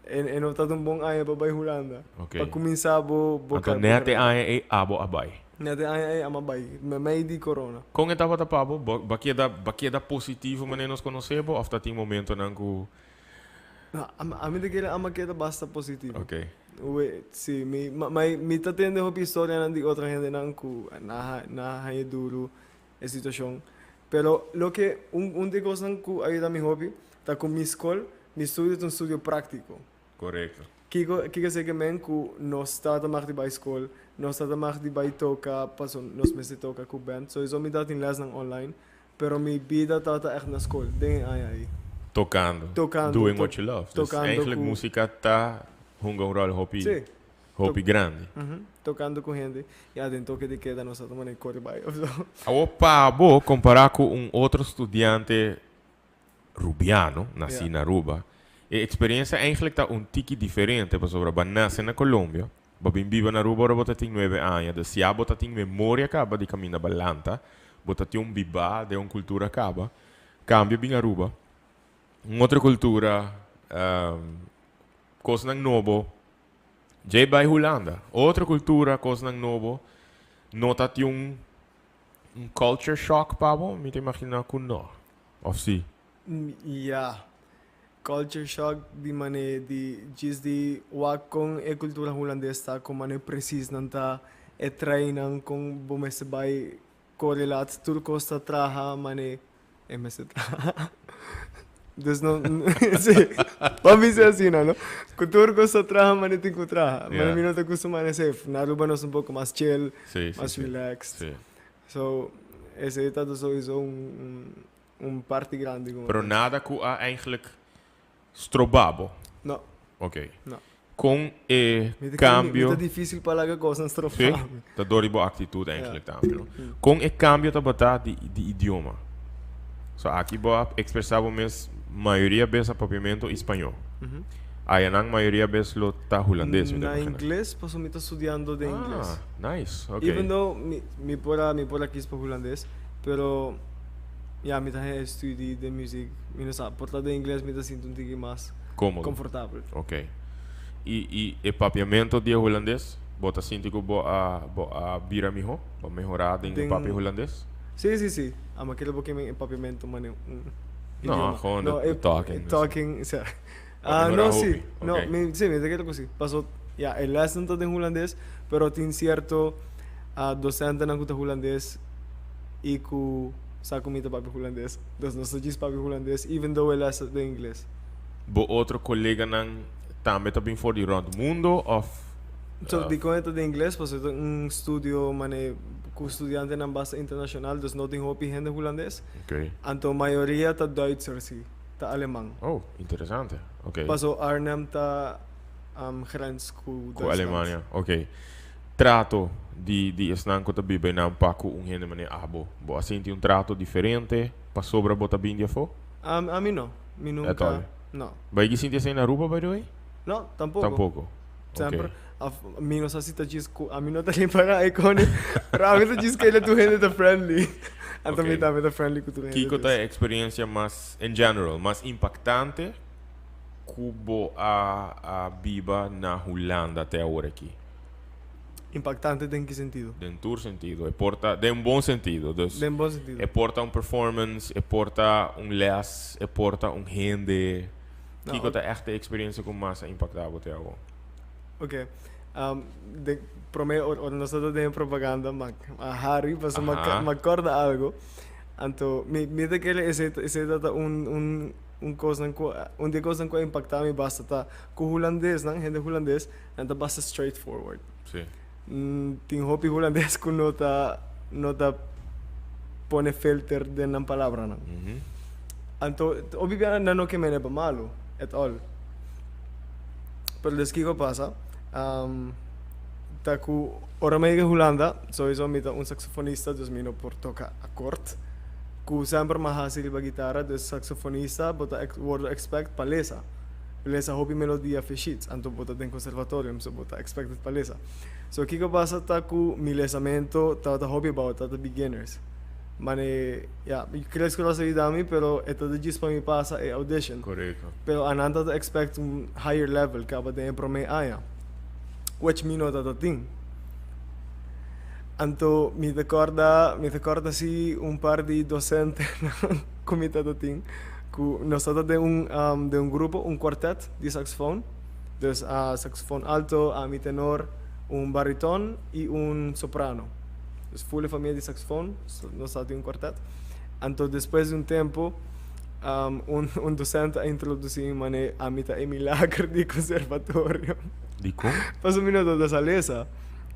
E não está um bom ano para a Holanda. Para começar, então, nete ano é abo abai. Nete ano é amabai, meio de corona. Como estava tapado, baquia da positivo, mas nós conhecemos, ou está em momento não que... A mim daquele ama que basta positivo. Ok. Sim, mi tá tendo uma história não de outra gente não que na é duro a situação. Pero lo que un de cosas que ayuda a mi hobby, tá com mi escola, mi estudio é um estudio prático. Correcto. Kiko se que men ku no sta a machti by school, no sta a machti by toca, paso nos meses toca ku band. So iso mi dat in les ng online, pero mi vida tata echt na school. Dingen ay. Tocando. Doing what you love. Dus Tocando eigenlijk com- música tá um rol hobby, Sí. hobby grande. Tocando com gente. Ya den toque de queda no sta a mané corre by. Ao Pabo, comparar com outro estudante rubiano, nasci Yeah. na Aruba, a experiência eigenlijk tá tiki diferente, para sobre nasce na Colômbia, babim vive na Aruba, ora bota tem 9 anos, de se a bota tem memória acaba de caminhar balanta, bota tem biba de cultura acaba, cambia bem Aruba, outra cultura, coisa novo, já vai Holanda, outra cultura, coisa novo, nota tem culture shock, Pabo, me te imagina com não, of sim. Ja. Culture shock di mane di gis di wak kong e kultura holandesa kung mane precies nanta e trainan kung bumese bay correlat turco sta traha mane e mese traha. Dus no, sí, papi se así, ¿no? Con turco sta traha mane tinko traha. Yeah. Mane minuto gusto mane safe. Naruba nos un poco más chill, Sí, más sí, relaxed. sí. So, ese tato sowieso un party grande. Como Pero nada que eigenlijk strobabo. No, Ok. no. Com e Mita cambio. Mita difícil para que coisas Sim, trofar. dat door die atitude eigenlijk também. No? Com e cambio tabata de idioma. So aqui boa expressava mes maioria besa papiamento espanhol. Aí a maioria bes lo tá holandês. Na inglês, paso me estudando de inglês. Nice. Ok. Even though mi pora quis para holandês, pero ja, mi tá estudi de music, mi não sabe, porta de inglês me tá sinto um tigre mais Cômodo. confortável. Ok. E papiamento de holandês? Bota sinto bo a bira miho? Ba melhorar em papi holandês? Sim. Ama aquele pouquinho em papiamento, mano. No, gewoon de talking. Talking, sí. Para No, mejorar sí. hobby, No, ok. sí, me dijeron que sí. Pasó, ya, el lesson todo en holandés, pero tiene cierto docente na kuta holandés y ku sa kumita papi holandés. Dus no sugis papi holandés, even though el lesson de inglés. Bo outro colega nang também também for die rond mundo of So, di cuenta de inglés, pues es un estudio, mane, ku estudiante na base internacional, dus no tengo hopi gente holandés. Ok. Anto mayoría ta Duitser, sí, ta alemán. Oh, interessante. Ok. Pasó Arnhem ta grens ku Com a Alemanha. Ok. Trato de esnanco também bem não paco gente mané abo. Bo assim tem trato diferente para sobra bota bem de fo. A mí no, mi nunca. todo? No. Vai que sinti assim na Aruba by the way? No, tampoco. Tampouco. Sempre. Ok. A mí no sé si te chis a mí no te le para icone. Pero a mí te chis que le tu gente te friendly. Anto Ok. mi también te friendly ku tu gente. Kiko tá experiência mais em general, mais impactante cubo a biba na Holanda até agora aqui. Impactante en qué sentido? De tour sentido, e porta de bom sentido. Dus De en buen sentido. e porta performance, e porta les, e porta rende. No, Kiko tá echt de experiência com massa impactável até agora. Ok. De promedio or nosotros de propaganda Harry pues Ajá. me acorda algo. Anto mi de que ese data un cosa un de cosa que impactaba mi basta ta ku holandês nan gente holandês anta basta straightforward. Sim. Tin hopi holandês ku nota pone filter de nan palabra nan. Anto obviamente no que me ne malo at all. Pero les que pasa, taku ora me in Holanda, sowieso met un saxofonista, dus mino por toca akkoord. Ku sempre mahasili ba gitara, dus saxofonista, bota worden expect palesa. Palesa hopi melodia fishits, anto bota den conservatorium, so bota expected palesa. So kiko pasa taku milesamento, tata hopi about tata beginners. Mane, ja, ik kreeg que se dami, pero eto de gis pa mi pasa e audition. Correto. Pero ananda te expect un higher level, kaba de prome aya. Which mi nota dat ding. Anto mi recorda si un par di docente comita dat ding. Ku nosotros de un grupo, un quartet de saxofoon. Dus saxofoon alto, mi tenor, un baritón y un soprano. Dus full familia de saxofoon, no staat in un quartet. Anto después de un tempo, un docente ha introducido mane a mita e milagre di conservatorio. Die kom? Pas een minuut dat salesa.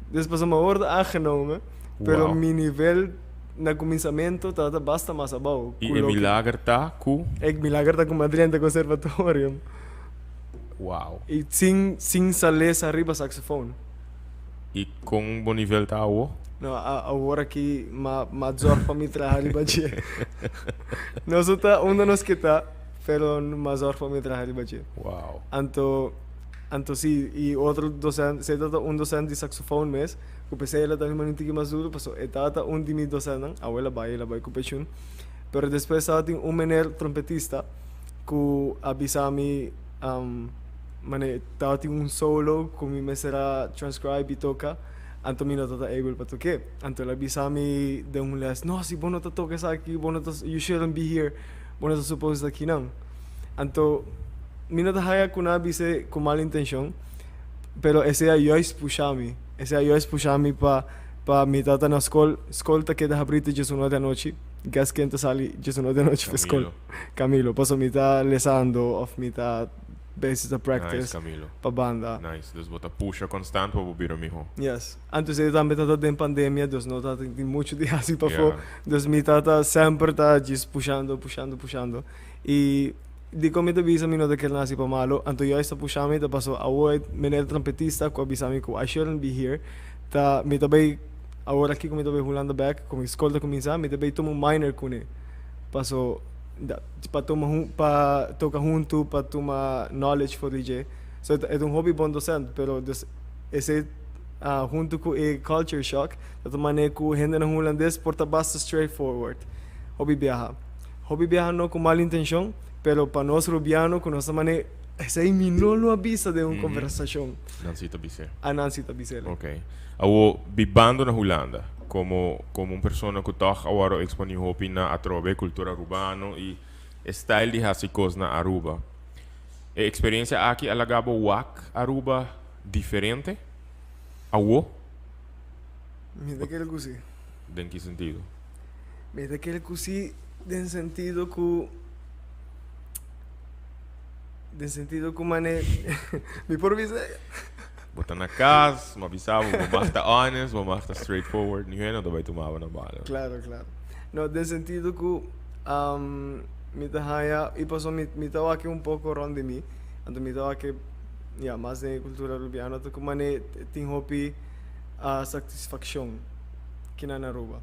Dus pas uma worden aangenomen, pero Wow. mi nivel na cominciamento tata basta mas abajo. E milagre tá ku? Ik milagre ta com Madrid conservatorium. Wow. E sin salesa arriba saxofoon. E com um bom nível tá o? No, agora que ma zorg para mi trabalho bache. Nós tá onde nós que tá, pero ma zorg para mi trabalho bache. Wow. Anto sí, y otro docente, se trata un docente de saxofoon mes, que pensé ela también maniti que más duro, pasó, etata un de mis docentes, abuela vai kupechun. Pero después estaba un menor trompetista, que avisami, mane, estaba un solo, que mi mesera transcribe y toca, anto mi no tata able para tocar. Anto la avisami de un les, no, si vos no te toques aquí, vos no te, you shouldn't be here, vos no te supposed aquí, no. Anto, mi no te haya con avise con mala intención, pero ese yo es pushami pa mi tata na scolta que da abrite Gesù de noche, gas que entonces sali Gesù de noche fa Camilo. Camilo, paso mi ta lesando of mi ta basis of practice Nice, Camilo. pa banda. Nice. Dus bota puxa constante para bobiro mijo. Yes. Antes ele também tata de pandemia, dus no tata tem muito de assim pa fo. Yeah. Dus mi tata sempre tá just pushando. E di come te avisa mi no de que nasi pa malo, anto yo esta pushami te paso award menel trompetista ko avisami ko I shouldn't be here. Ta mi tabay agora aqui como tabay hulando back, como escolta começar, mi tabay tomo minor kune. Paso pa toca junto, pa toma knowledge for DJ. So é um hobby bom docente, pero esse junto com a culture shock, dat mané com gente no holandês porta basta straightforward. Hobby viaja no com mala intenção, pero para nós rubiano com nossa mané esse aí mi não lo avisa de uma conversação. Nancy Tabise. A Nancy Tabisele. Ok. Awo bibando na Holanda como persona que toch agora expõe hopi na atrove cultura urbano e style de hasicos na Aruba. A experiência aqui alagabo wak Aruba diferente? Awo? Me daquele cosi. ¿En qué sentido? Me daquele cosi den sentido que mané mi por dizer Bota na casa, uma bisava, uma marta honest, uma marta straightforward. Ninguém não vai tomar na bala. Claro. No, de sentido que mi tahaya y pasó mi tawa que un poco ron de mí. Anto mi tawa que ya más de cultura rubiana to como ne tin hopi satisfacción que na Aruba.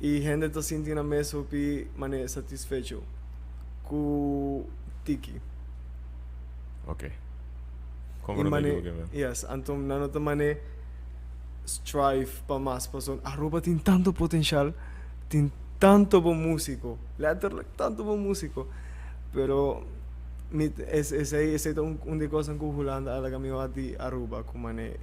Y gente to sinti na mes hopi mane satisfecho ku tiki. Ok. Y Como não mane, digo que yes, anto nano to mane strive pa más pason. Aruba tin tanto potencial, tin tanto bom músico, letterlijk tanto bom músico, pero esse é um de coisas que Holanda alaga mi di Aruba, como é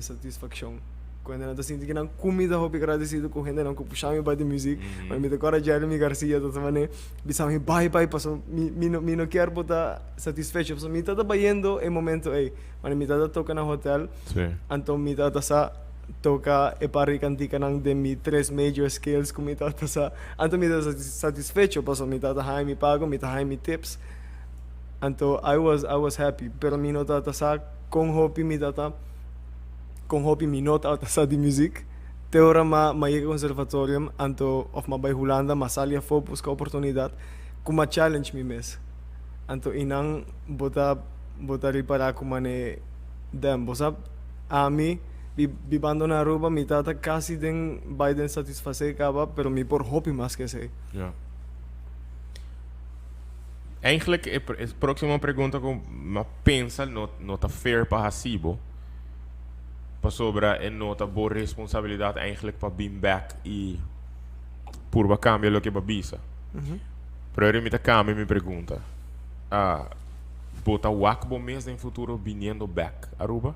satisfação. Quando eu sinto que não comida hobby agradecido com gente não que puxar me de música, mas me decora Jeremy Garcia então também bisa me bye passo mi no quero botar satisfecho, so mi tá trabalhando em momento aí, mas mi tá toca na hotel, Sim. então mi tá toca e pari cantica nang de mi 3 major skills com mi tá então mi tá satisfecho, passo mi tá high mi pago, mi tá high mi tips. Então I was happy, pero mi no tá com hobby mi tá com hobby mi not out sa di music. Teora ma llega conservatorium anto of ma by Holanda ma sali a busca oportunidad kuma challenge mi mes. Anto inang bota ripara kuma ne dem bosa ami vivando na Aruba mi tata casi den Biden satisfacer kaba pero mi por hobby más que sei. Ja. Eigenlijk is próxima pergunta que me pensa não tá fair para recibo. Para sobra en nota boa responsabilidade eigenlijk para beam back e por cambio lo que babisa. Pero eu me cambia me pergunta. Bota wakbo mês em futuro viniendo back Aruba?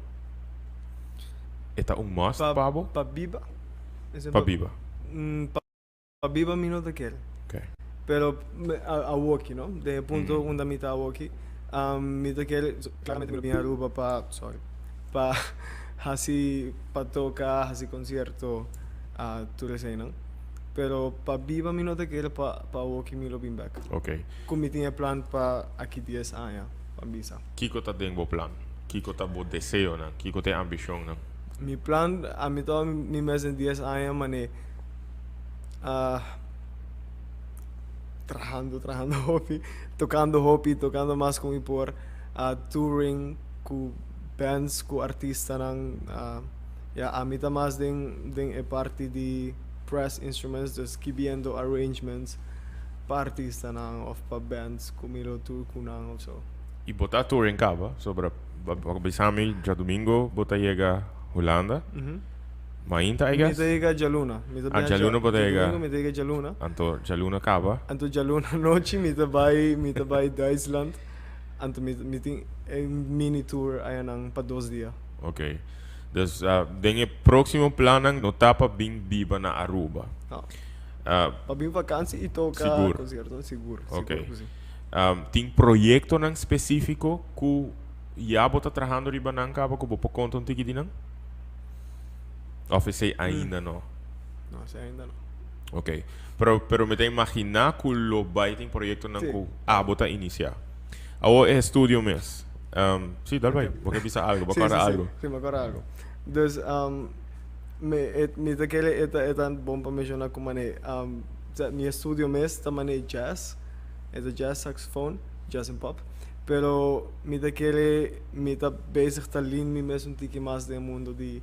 Está must pabo? Pa biba. Pa biba. Pa biba mi no te quero. Okay. Pero a Woki, ¿no? De punto donde mi está Woki. Mita que claramente me vim a Aruba para para tocar, hasi concierto tu não? Pero para viva me nota que para walking me lo bem back. Ok. Como tinha plan para aqui 10 anos, para visa. Kiko ta den bo plan? Kiko ta bo deseo na? Kiko te ambition na? Mi plan, a mim todo mi mês em 10 anos, mané, trabajando tocando mais com o por, touring com bands, com artistas, a mim tá mais den parte de press instruments, dus kibiendo arrangements, para artistas of para bands, kumilo tour kunang of so. E botar tour em Caba, sobre bisami já domingo, bota chega Holanda. Mainta, I guess? Mita iga Jaluna. Jaluna bodega. Mita iga Jaluna. Anto Jaluna Caba. Anto Jaluna noche mita by Duitsland. Anto meeting mini tour ayan pa 2 dias. Ok. Dus den próximo planang no tapa bing biba na Aruba. Pabing vakansie ito ka Siguro. concierto, siguro. Ok. Siguro. Tem proyecto nang específico ku ya bota trabajando riba nang Caba ku bopo conta tiki dinang? Of sei ainda no? No, se ainda no. Ok. Pero me te imaginar que lo baiting proyecto nang Sí. ku bota iniciar. Awo é estúdio mes. Sí, dal vai. Porque bisa algo, Sí, bacana sí, algo. Sí, me acuerdo algo. Dus, me daquele etan bom para mencionar como mané, mi estudio mes também jazz, é jazz saxophone, jazz and pop. Pero me daquele me tá bezig tá lin me mesmo tiki mais do mundo de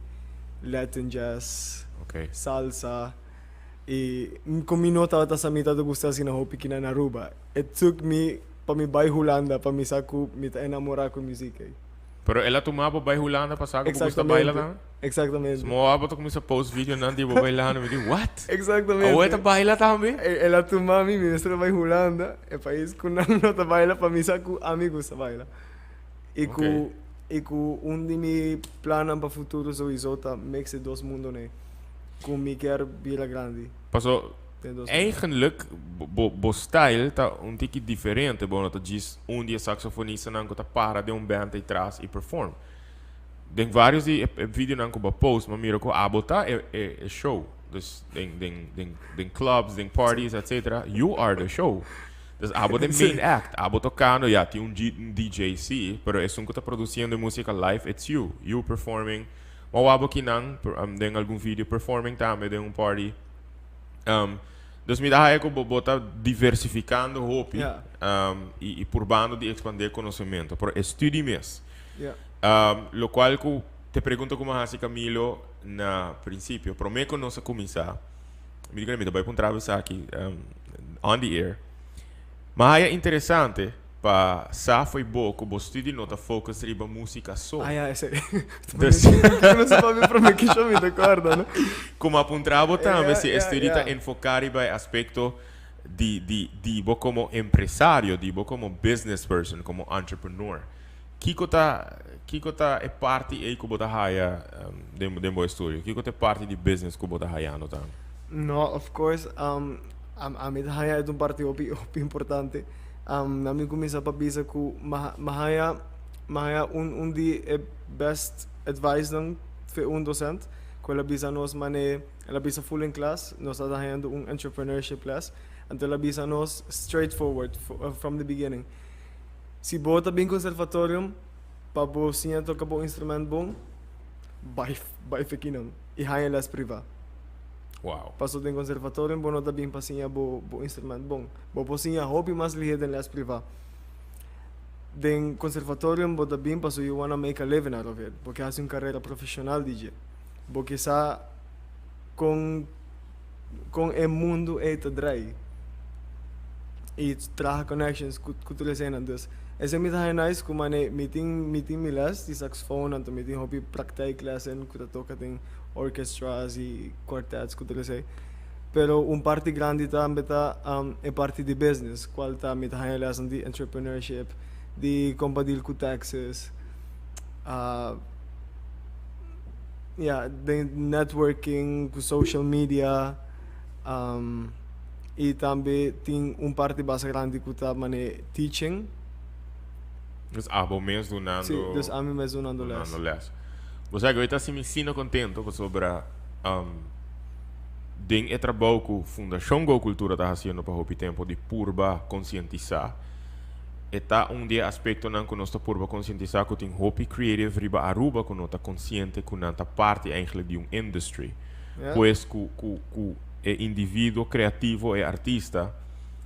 Latin jazz, Ok. salsa. E com mi nota tá sa mita do gustar assim na hopi que na Aruba. It took me para me vai Holanda para me saco me tá enamorar com música. Pero ela tomava vai Holanda passar com gusta baila tam? Exatamente. Mo abo to começa post video nandi bo bailando me digo what? Exatamente. Awo eta baila também? Ela tu mami, mi mestra vai Holanda, é país com não nota baila para me saco amigos a baila. E com de mi planos para futuro so isota mixe dos mundo né. Com me quer vira grande. Passou Tem dos eigenlijk bo style tá tiki diferente, bo nota diz dia saxofonista nango tá para de band e traz e perform. Den vários de vídeo nango ba post, mas mira ko abota é show. Dus den clubs, den parties, etc. You are the show. Dus abo the main act. Abo tocando, ja, tem DJ sim, pero é um que tá produzindo música live, it's you. You performing. Mas abo que não, tem algum vídeo performing também, tem party. Dus me dá eco bota diversificando hobby e purbando de expandir conhecimento. Por estudo mesmo. Lo qual te pergunto como assim Camilo na princípio, para mim quando nós começar, me diga me vai para um trabalho aqui on the air. Mas é interessante para sa foi bom que o estudo nota focus riba música só. esse. Dus Não se pode para mim que chama de acorda, né? como apuntava também se estudita yeah. enfocar riba aspecto de bo como empresário, de bo como business person, como entrepreneur. Kiko tá é parte aí que bota raia demo estúdio. Kiko tá parte de business que bota raia no tá. No, of course, a mim haya é parte opi importante. Na minha começa para bisa ku mahaya de best advice nang für docent. Que ela bisa nos ela bisa full in class, nós está dando entrepreneurship class, então ela bisa nos straightforward from the beginning. Se bota bem conservatorium, para você tocar bom instrumento bom, vai ficar e haya las privadas. Wow. Passou em conservatório, bom nota bem passinha bo instrumento bom. Bo passinha hobby mais ligeiro nas privadas. Den conservatório, bo bem passou you wanna make a living out of it, porque faz uma carreira profissional DJ. Porque sa com o mundo é te drai. E traga connections com tudo cena dus. Esse me dá nice como meeting milas de saxofone, então meeting hobby praktijk lessen, que toca tem orchestras e quartets, que tudo sei. Pero parte grande também tá é parte de business, qual tá me dá lesson de entrepreneurship, de compartilhar com taxes, de networking, com social media, e também tem parte bastante grande que tá teaching. Dus abo mês donando. Sim, dus a mim mesmo não les. Donando les. Você agora está me ensina contento sobre ding e trabalho que a Fundação Go Cultura está fazendo para o tempo de purba conscientizar. E tá dia aspecto nan que nós está purba conscientizar que tem hopi creative riba Aruba que nós está consciente que nós está parte eigenlijk de industry. Yeah. Pois que indivíduo criativo e artista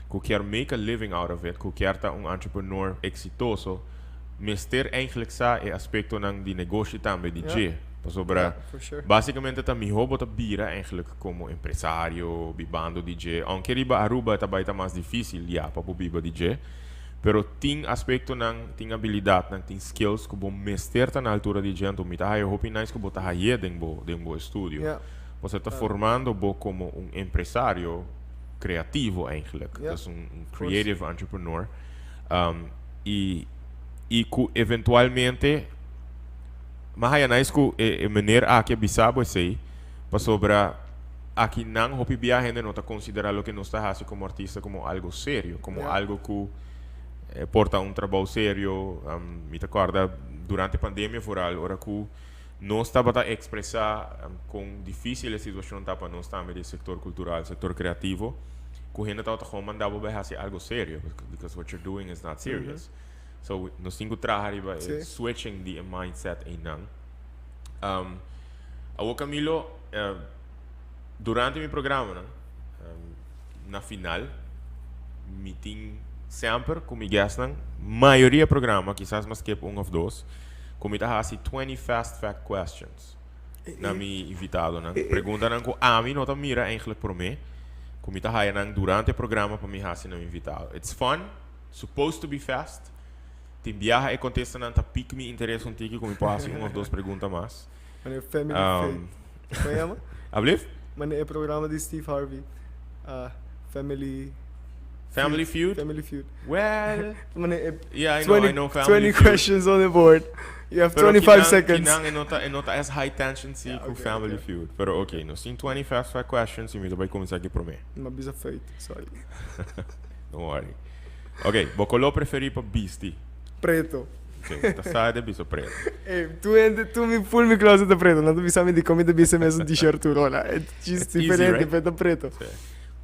que quer make a living out of it, que quer tá entrepreneur exitoso, mister eigenlijk sa aspecto ng di negócio também de Yeah. Sobre, For sure. basicamente tá mi hobo tá bira eigenlijk como empresário, bibando DJ. Aunque riba Aruba tá baita mais difícil ya para biba DJ, pero ting aspecto ng ting habilidade, ng ting skills que bom mister tá na altura de gente, mi tá hayo hopi nice que bota haye dengo estúdio. Yeah. Você está formando como empresário criativo eigenlijk. Yeah, Dus creative entrepreneur. E que eventualmente mas é nice que maneira que bisabo sei para sobre aqui não hopi bia gente não está considerando que nós está fazendo como artista como algo sério, como Yeah. algo que porta trabalho sério. Me recorda durante a pandemia foral, ora que nós estava a expressar com difícil situação para nós também do setor cultural, setor criativo, que a gente estava a mandar para fazer algo sério, because what you're doing is not serious. So nós temos que trabalhar switching the mindset em não. A Camilo durante meu programa, na final, meeting sempre com me guest, maioria do programa, quizás mais que of dois. Como está fazendo 20 fast fact questions na mi invitado, né? Pergunta não que a mim não tá mira eigenlijk por mim. Como está fazendo durante o programa para me fazer na invitado. It's fun, supposed to be fast. Tem viaja e contesta não tá pique me interesse um tique como passa uma ou duas perguntas mais. Mano, Family Fate. Como é chama? Ablief? Mano, é programa de Steve Harvey. Family Feud? Family Feud. Well, Mano, yeah, I 20, know Family 20 Feud. questions on the board. You have Pero 25 kinang- seconds. Kinang e nota as high tension si Yeah, com okay, Family okay. Feud. Pero okay, no sin 20 fast fact questions e me vai começar aqui por mim. Uma bisa Fate, sorry. Don't worry. Ok, bocolô preferi para Beastie. Preto. Ok, tá sai de biso preto. Tu me full mi closet de preto, não tu me sabe de como de bisa mesmo t-shirt rola. É just Easy, diferente, right? preto preto. Sì.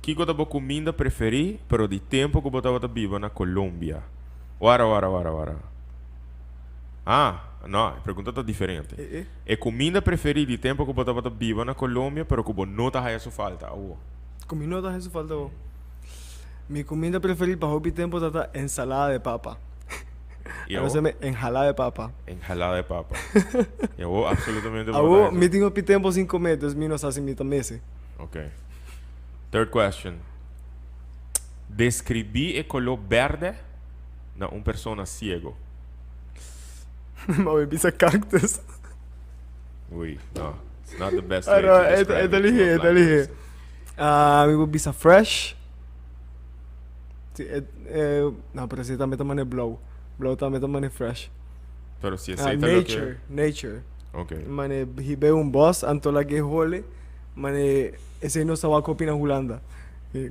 Kiko da comida preferi, pero di tempo que botava da biba na Colômbia. Wara. Ah, no, a pergunta tá diferente. É comida preferi di tempo que botava da biba na Colômbia, pero que não tá aí falta. Oh. Comida não isso falta. Mi comida preferida para hobby tempo tá ensalada de papa. E Agora se me enjalada de papa. enjalada de papa. Eu absolutamente Agora me tenho pi tempo sem comer, dos minos assim me tamese. Ok. Third question. Descrevi o color verde na persona ciego. Mas bisa cactus. Ui, no. It's not the best Ah, way no, to describe é it. dali. Me vou bisa fresh. Não, pero se também é blow. Blow também é fresh. Pero si aceita lo que... Nature. Ok. Mane, hibe un boss, anto la que hole, mane, ese no sawa copy na Holanda.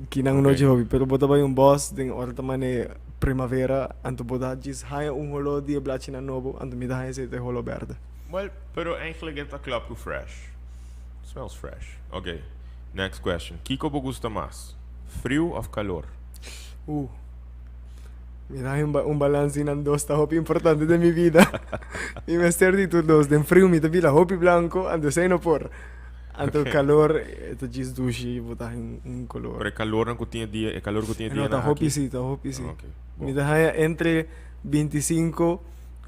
Kinang no Okay. hobby, pero bota ba yung boss, ding orta mane primavera, anto bota jis haya un holo di blachi na novo, anto mi da ese te holo verde. Well, pero eigenlijk het klopt hoe fresh. Smells fresh. Ok. Next question. Kiko bo gusta más? Frio of calor? Mi da un balance nan dos ta hobby importante de mi vida. Mi mester di tu dos, den frio mi da vila hobby blanco, anto sei no por. Anto Okay. calor, eto jis dushi, bota un color. Pero el calor que tiene día, el calor que tiene No, día ta na hobby aquí. sí, ta hobby sí. Ok. Mi Bom. da entre 25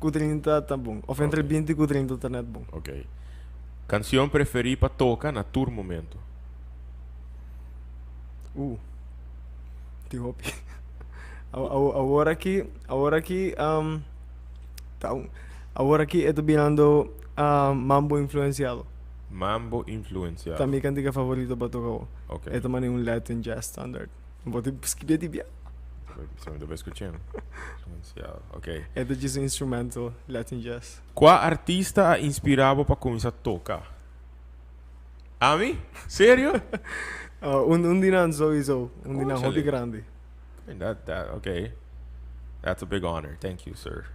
e 30 tá bom. Ou entre Ok. 20 e 30 tá net bom. Ok. Canción preferida para tocar na tour momento? Ti hobby. Agora aqui, agora aqui eu tô virando mambo influenciado. Mambo influenciado. Tá minha cantiga favorita para tocar. Ok. É também um Latin jazz standard. Vou te escrever de bia. Se me deve escuchando. Influenciado. Ok. É do jazz instrumental Latin jazz. Qual artista a inspirado para começar a tocar? A mim? Sério? Dinan sowieso. Dinan Conchale. hobby grande. Okay. That's a big honor. Thank you, sir.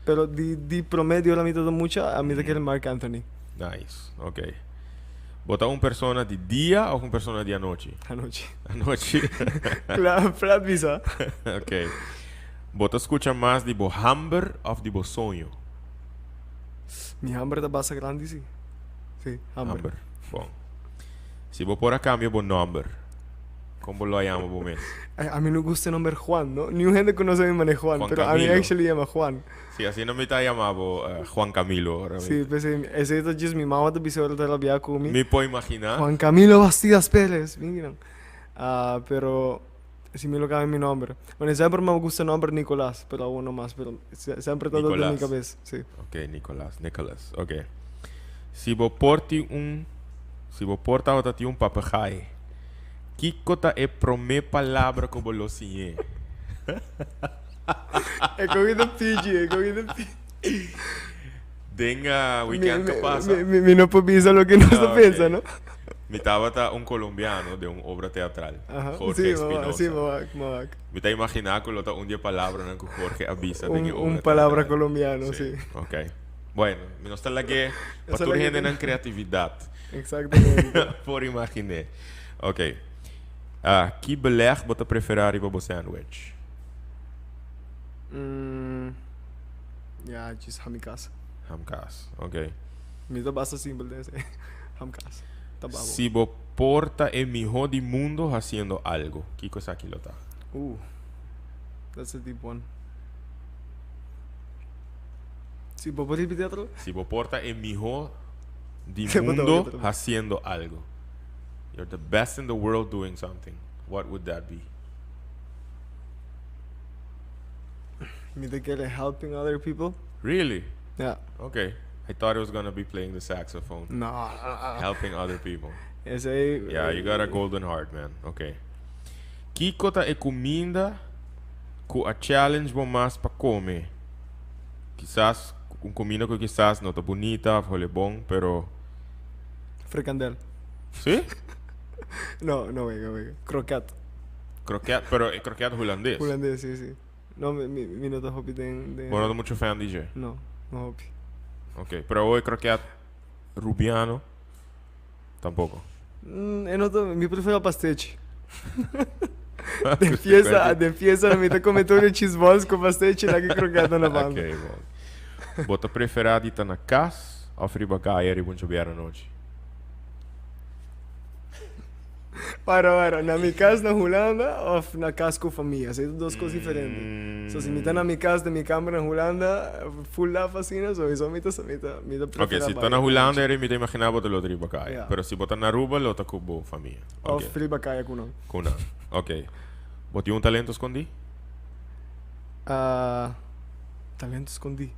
Pero di promedio la mitad de mucha, a mí de que el Mark Anthony. Nice, ok. Bota uma persona de dia ou uma persona de anoche? Anoche. Anoche. Claro, flat visa. Ok. Bota escucha mais de bo hamber ou de bo sonho? Mi hambre de base grande, sí. Sí, hambre. Hamber. Bom. Se vou pôr a cambio, bo number. Como lo llamo, bo mes? A mí no gusta el nombre Juan, ¿no? Ni un gente conoce a mi man Juan, Juan pero a mí Camilo. actually llama Juan. Sí, así no me está llamando Juan Camilo. Ahora Sí, mismo. pues ese es just mi mamá te pisó el de la vía con Me puedo imaginar. Juan Camilo Bastidas Pérez, miren. Pero si me lo cambia mi nombre. Bueno, siempre me gusta el nombre Nicolás, pero uno más, pero siempre está dentro de mi Nicolás. cabeza, sí. Ok, Nicolás. Ok. Se vou porti se vou portar outra um papagaio, que cota é prome palavra que vou sinhe? He cogido PG, he cogido PG. Denga weekend que passa. Mi no puede pensar lo que no se Ok. piensa, ¿no? Me estava um colombiano de uma obra teatral, Ajá. Jorge Sí, Espinosa. sí, mamá. Me está imaginar que outra dia palavra não que Jorge avisa de Un palabra colombiano, sí. Ok. Bueno, me não está lá que para Essa tu lá que gente tem- na criatividade. Exactamente. Por imaginar. Ok. Que beleg bota preferari para sandwich? Ja, just hamikaas. Hamkaas. Ok. Mi to basta simpel desse. Hamkaas. Tá bom. Se vos porta el mejor del mundo haciendo algo, ¿qué cosa aquí lo está? That's a deep one. Sí, ¿puedo repetir otro? Si vos porta el mejor del Sí, botou, mundo botou. haciendo algo. You're the best in the world doing something. What would that be? Me to get helping other people? Really? Yeah. Okay. I thought I was gonna be playing the saxophone. No. Helping other people. Ese Yeah, you got a golden heart, man. Okay. Que cota é comida que a challenge vou mais para comer? Quizás comida que quizás não tá bonita, foi bom, pero Fricandel. ¿sí? No, venga. Croquet. Croquete, pero es croquete holandés. Holandés, sí. No, mi no te hobby de... Bueno, no mucho fan DJ. No hobby. Ok, pero hoy croquete rubiano tampoco. Mi prefiero pasteche. De fiesta, la mitad come todo el cheeseballs con pasteche, la que croqueta na banda. Ok, bom. Bota preferado estar na casa ou friba cair e bom chover à noite? Para, na minha casa na Holanda ou na casa com família? São duas coisas diferentes. So, se me tá na minha casa, na minha câmara na Holanda, full la fascina, so isso me Ok, se está na Holanda, era me imaginar botar lo triba cair. Yeah. Pero se botar na Aruba, lo tá com boa família. Ou Ok, friba caia com não. kuna. Ok. Botei um talento escondi? Talento escondi.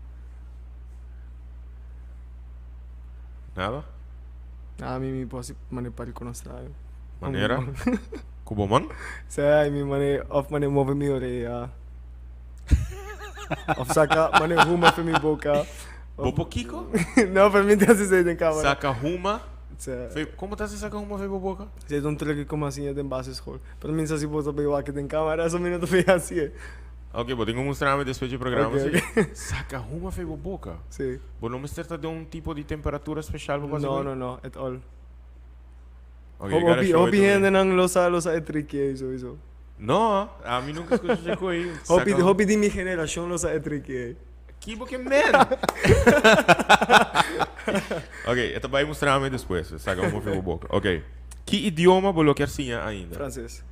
Nada? Mi posso manipular com nossa Maneira? Kuboman? Sei, mi of move mi orelha. Of saca, ruma para minha boca. Bopo Kiko? Não, para mim tem assim em câmera. Saca ruma? Sei. Como tá se saca ruma fei boca? Sei um truque como assim é de base school. Para mim se assim botar bem aqui tem câmera, essa menina também assim. Ok, vou ter que mostrar-me depois do programa. Ok, Okay. Saca ruma fei boca? Sim. Vou não me certa de um tipo de temperatura especial para fazer? No, at all. Ok, you gotta show it Hobby to me. hende nang losa é tricky sowieso. No, a mim nunca escutei isso aí. Hobby de minha geração losa é tricky. Que boca man! Ok, esta vai mostrar-me depois. Saca ruma fei boca. Ok. Que idioma vou querer sim ainda? Francês.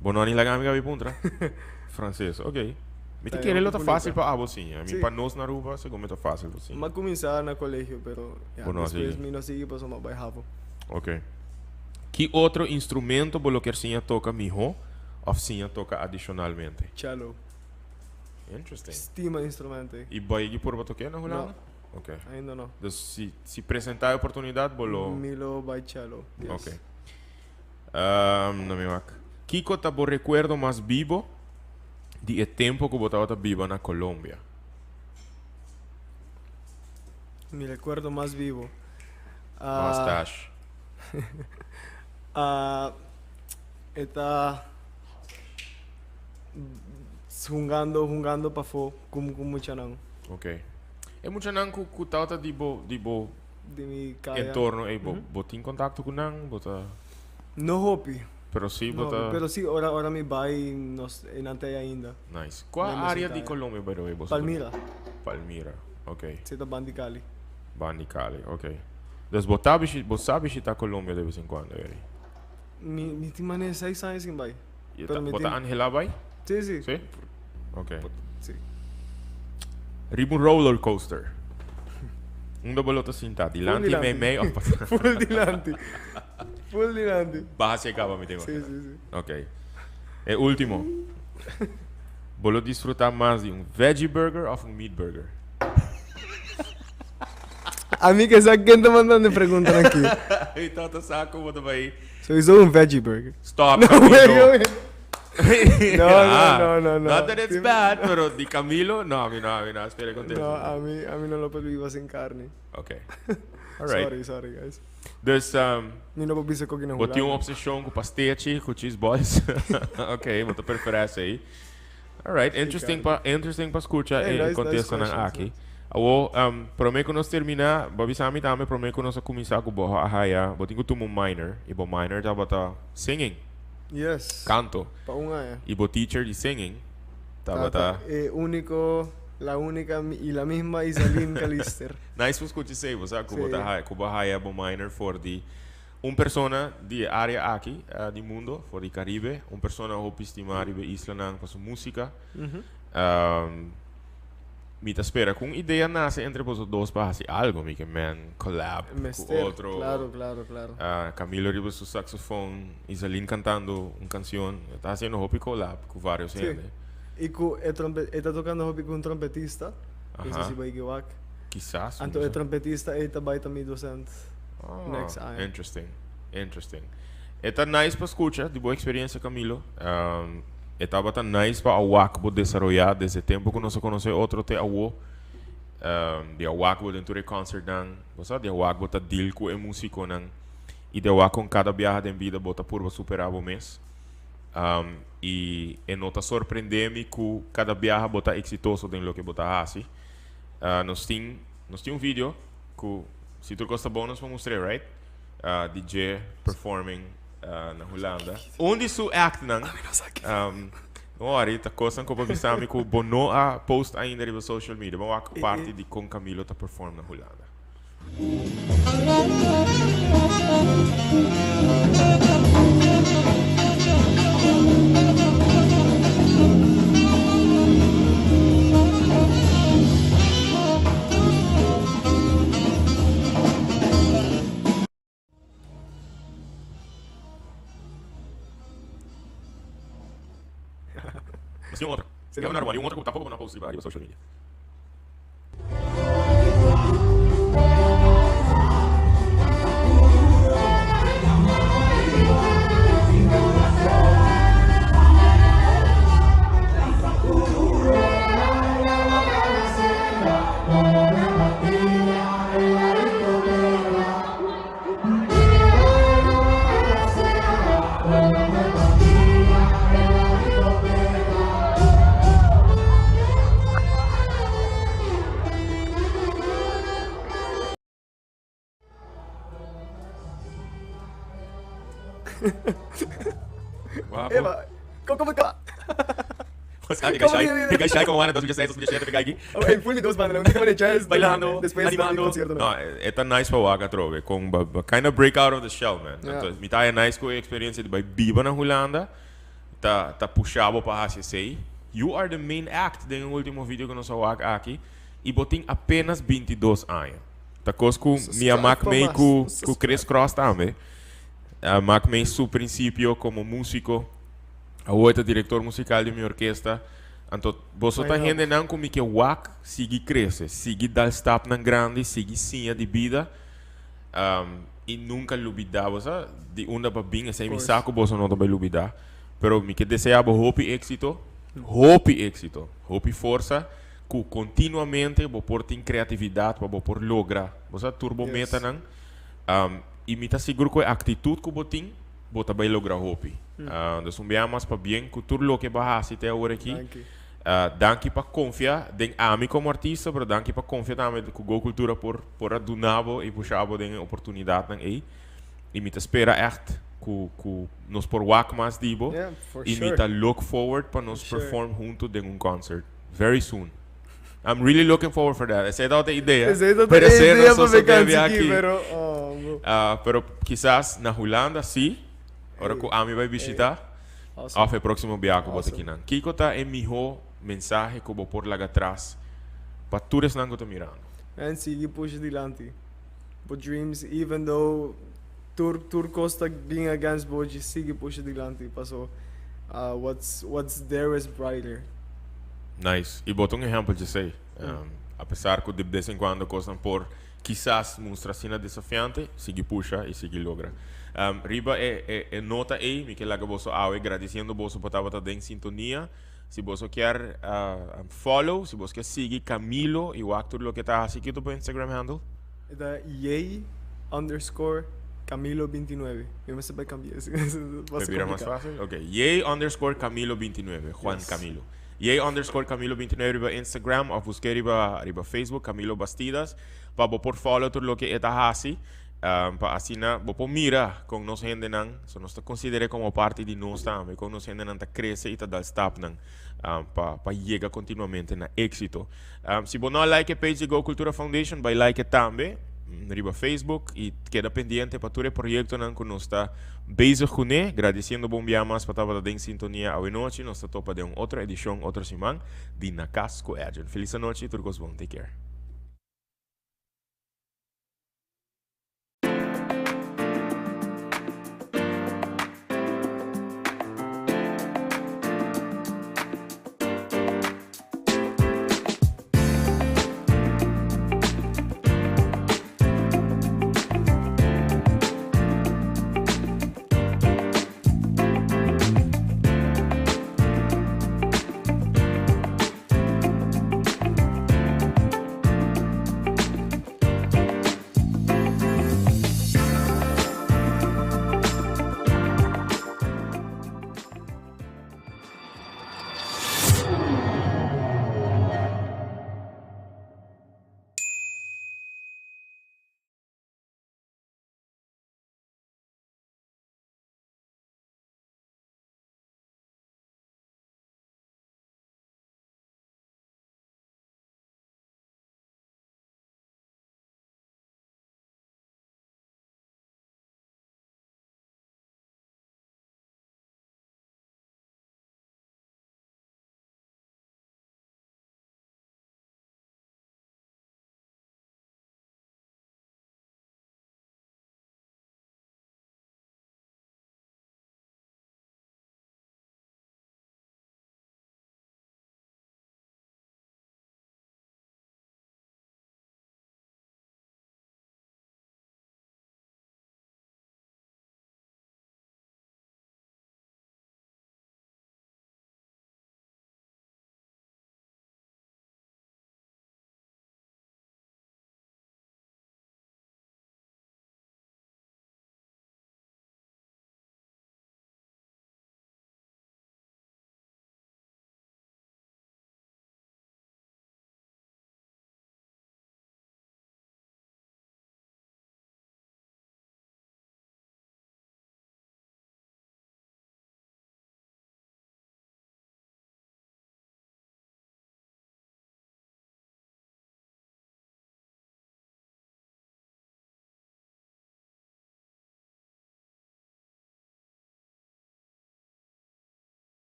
Bom, não la gami gabi puntra. Francês, ok. Me te Tá, querer é lo tá bonita. fácil para abo sim. A mim Sim. para nós na Aruba, segundo tá fácil sim. Mas começar na colégio, pero Bueno, depois así. me não sigue para mais rápido. Ok. Que outro instrumento vou querer sim toca mijo ou sim toca adicionalmente? Cello. Interesting. Estima instrumento. E vai ir por tocar na Holanda? Ok. Ainda não. Dus se apresentar a oportunidade, bolo. Milo by cello. Yes. Ok. Não me vaca. Que cota bo recuerdo mais vivo de tempo que botava viva na Colômbia? Mi recuerdo más vivo. Mas estás. Está jugando para fo, como mucha não. Ok. E mucha nang ku tauta di bo di mi kaya. entorno e bo tin contatto con nang bota. No hopi. Pero sì, No, bota. pero sí, ora mi bai in ante ainda. Nice. Qual Nella area città, di Colombia by the way? Boss? Palmira. Palmira. Ok. Sito Bandicali. Bani Cali, ok. Dus botabi ta Colombia de vez em quando, veri? Mi ti mane 6 anos em bai. Pero mi Bota tim- Angela bay? Sì, sì. Sì? Ok. Sì. Ribu roller coaster. Un bolota sinta, di lanti Dilanti. me of Full dilanti. Full dilanti. Baja se acaba mi tema. Sì, sì, sì. Ok. E ultimo. Bolo disfrutar mais de um veggie burger ou um meat burger? A mim que sabe quem tá mandando pergunta aqui. Então tá saco, bota vai. So isou veggie burger. Stop, No, Camilo. wait. No. Not that it's Tipo- bad, pero di Camilo, no, a mí no, espera con No, a mí no lo puedo vivir sin carne. Ok. Alright. Sorry, guys. Dus, Mi no puedo vivir com não. botei uma obsessão com pastete, com cheese balls. Ok, bota preferência aí. Alright, interesting pa escuchar Hey, e nice contexto ng questions, aqui. Awo, promei que nós terminar, babi sa amin tama, promei que nós começar com boha ahaya, botin ko tumo minor, ibo minor ta bata singing, Yes. canto, Pa unha eh. ibo teacher di singing, ta bata. La única y la misma Isalín Calister. Nice po escuchar say, bosa, Sí. kuba haya bo minor for di persona di area aqui, di mundo, for di Caribe, persona hopi estimar ibe isla nang paso música. Mi te espera, com ideia nasce entre vosotros dos para hacer algo, mi que man, collab con Mester. otro. Claro. Camilo arriba su saxofón, Isalín cantando una canción, está haciendo hopi collab con varios Sí. gente. Y está tocando hobby con un trompetista. Ese Ajá. sí va a equivocar. Quizás. Anto el trompetista está baita mi docente. next time. Interesting. Esta nice para escuchar, de boa experiência, Camilo. Estava tan nice para awak bo desarrollar desde tempo que nós conhece outro te awo. De awak bo dentro de concert nang, você de awak bo ta deal com músico nang. E de awak com cada viagem de vida bota por superar o mês. E nota surpreender-me que cada viagem bota exitoso dentro do que bota assim. Nós tem vídeo que se tu gosta bom nós vamos mostrar, right? DJ performing na Holanda. Onde su act nang? Ora, tá coisa que eu vou me que bono a post ainda no social media. Vamos a parte de com Camilo tá perform na Holanda. Mas tem outra. Tem uma normal, e outra que tampouco não posto no social media. Eva, ¿cómo ka? Pegar chai com Ana, 2016, 2017, pegar aqui. Okay, full dos bandas, não tem como jazz, Bailando, después animando. concierto. No, é nice para waka trove, com kind of break out of the shell, man. Yeah. Então, me tá nice com a experiência de vai biba na Holanda, tá puxado para HCC. You are the main act do último vídeo que nós waka aqui, e botin apenas 22 anos. Tá coisa com minha Mac meio com Chris Cross também. A Mac meio su princípio como músico, a outra diretor musical de minha orquestra. Então, você está entendendo como que o WAC sigue cresce, sigue dar step na grande, sigue sim de vida, e nunca lubidar, você de onda para bem, esse é meu saco, você não vai lubidar, pero me que desejava hope êxito, hope força, que continuamente vou por ter criatividade para por lograr, você turbo meta não, e me tá seguro que a atitude que você tem, você vai lograr hope. Então, um dia mais para bem, que tudo o que vai até agora aqui. Danke para confiar em mim como artista, mas danke para confiar também com a cultura por adunabo e puxar a oportunidade aí. E me espera echt que nos por wak mais dibo. Yeah, for E sure. me look forward para nos For sure. perform junto em concert very soon. I'm really looking forward for that. Essa é a ideia. Esa es otra Para ser idea para nosotros vacancy aqui. aquí, pero... Oh, bro. Pero quizás na Holanda, sim. Ora que a mim vai visitar. Awesome. Of el próximo viaje Awesome. aqui nan. Kiko tá enviou mensagem que vou por lá atrás para todos não que mirando. And sigue push dilante. But dreams, even though tur costa being against Boji, sigue push dilante. Paso, what's there is brighter. Nice. E botou exemplo de sei. Apesar que de vez em quando costam por quizás mostrar cena desafiante, sigue puxa e sigue logra. Riba nota aí, me que laga boso awe, agradecendo boso por estar em sintonia. Se você quer follow, se você quer seguir Camilo e o actor lo que tá assim que tu por Instagram handle. Da Yay_Camilo29. Eu me sei cambiar. ¿Me más fácil? Ok. Yay_Camilo29. Juan Yes. Camilo. Yay_Camilo29 riba Instagram o busque riba Facebook Camilo Bastidas. Para por follow todo lo que está así. Para assim na por mira com nos gente nan, so nós considera como parte de nós também, com nos gente nan tá cresce e tá dá step nan. Para chegar continuamente na êxito. Se você não like a page de Go Cultura Foundation, vai like também. Riba Facebook e queda pendiente para todo o projeto que nós está bezig com ele, agradecendo bom dia mais para estar em sintonia hoje noite, nós está topa de outra edição, outra semana de Na Casco Agent. Feliz noite, tudo bom, take care.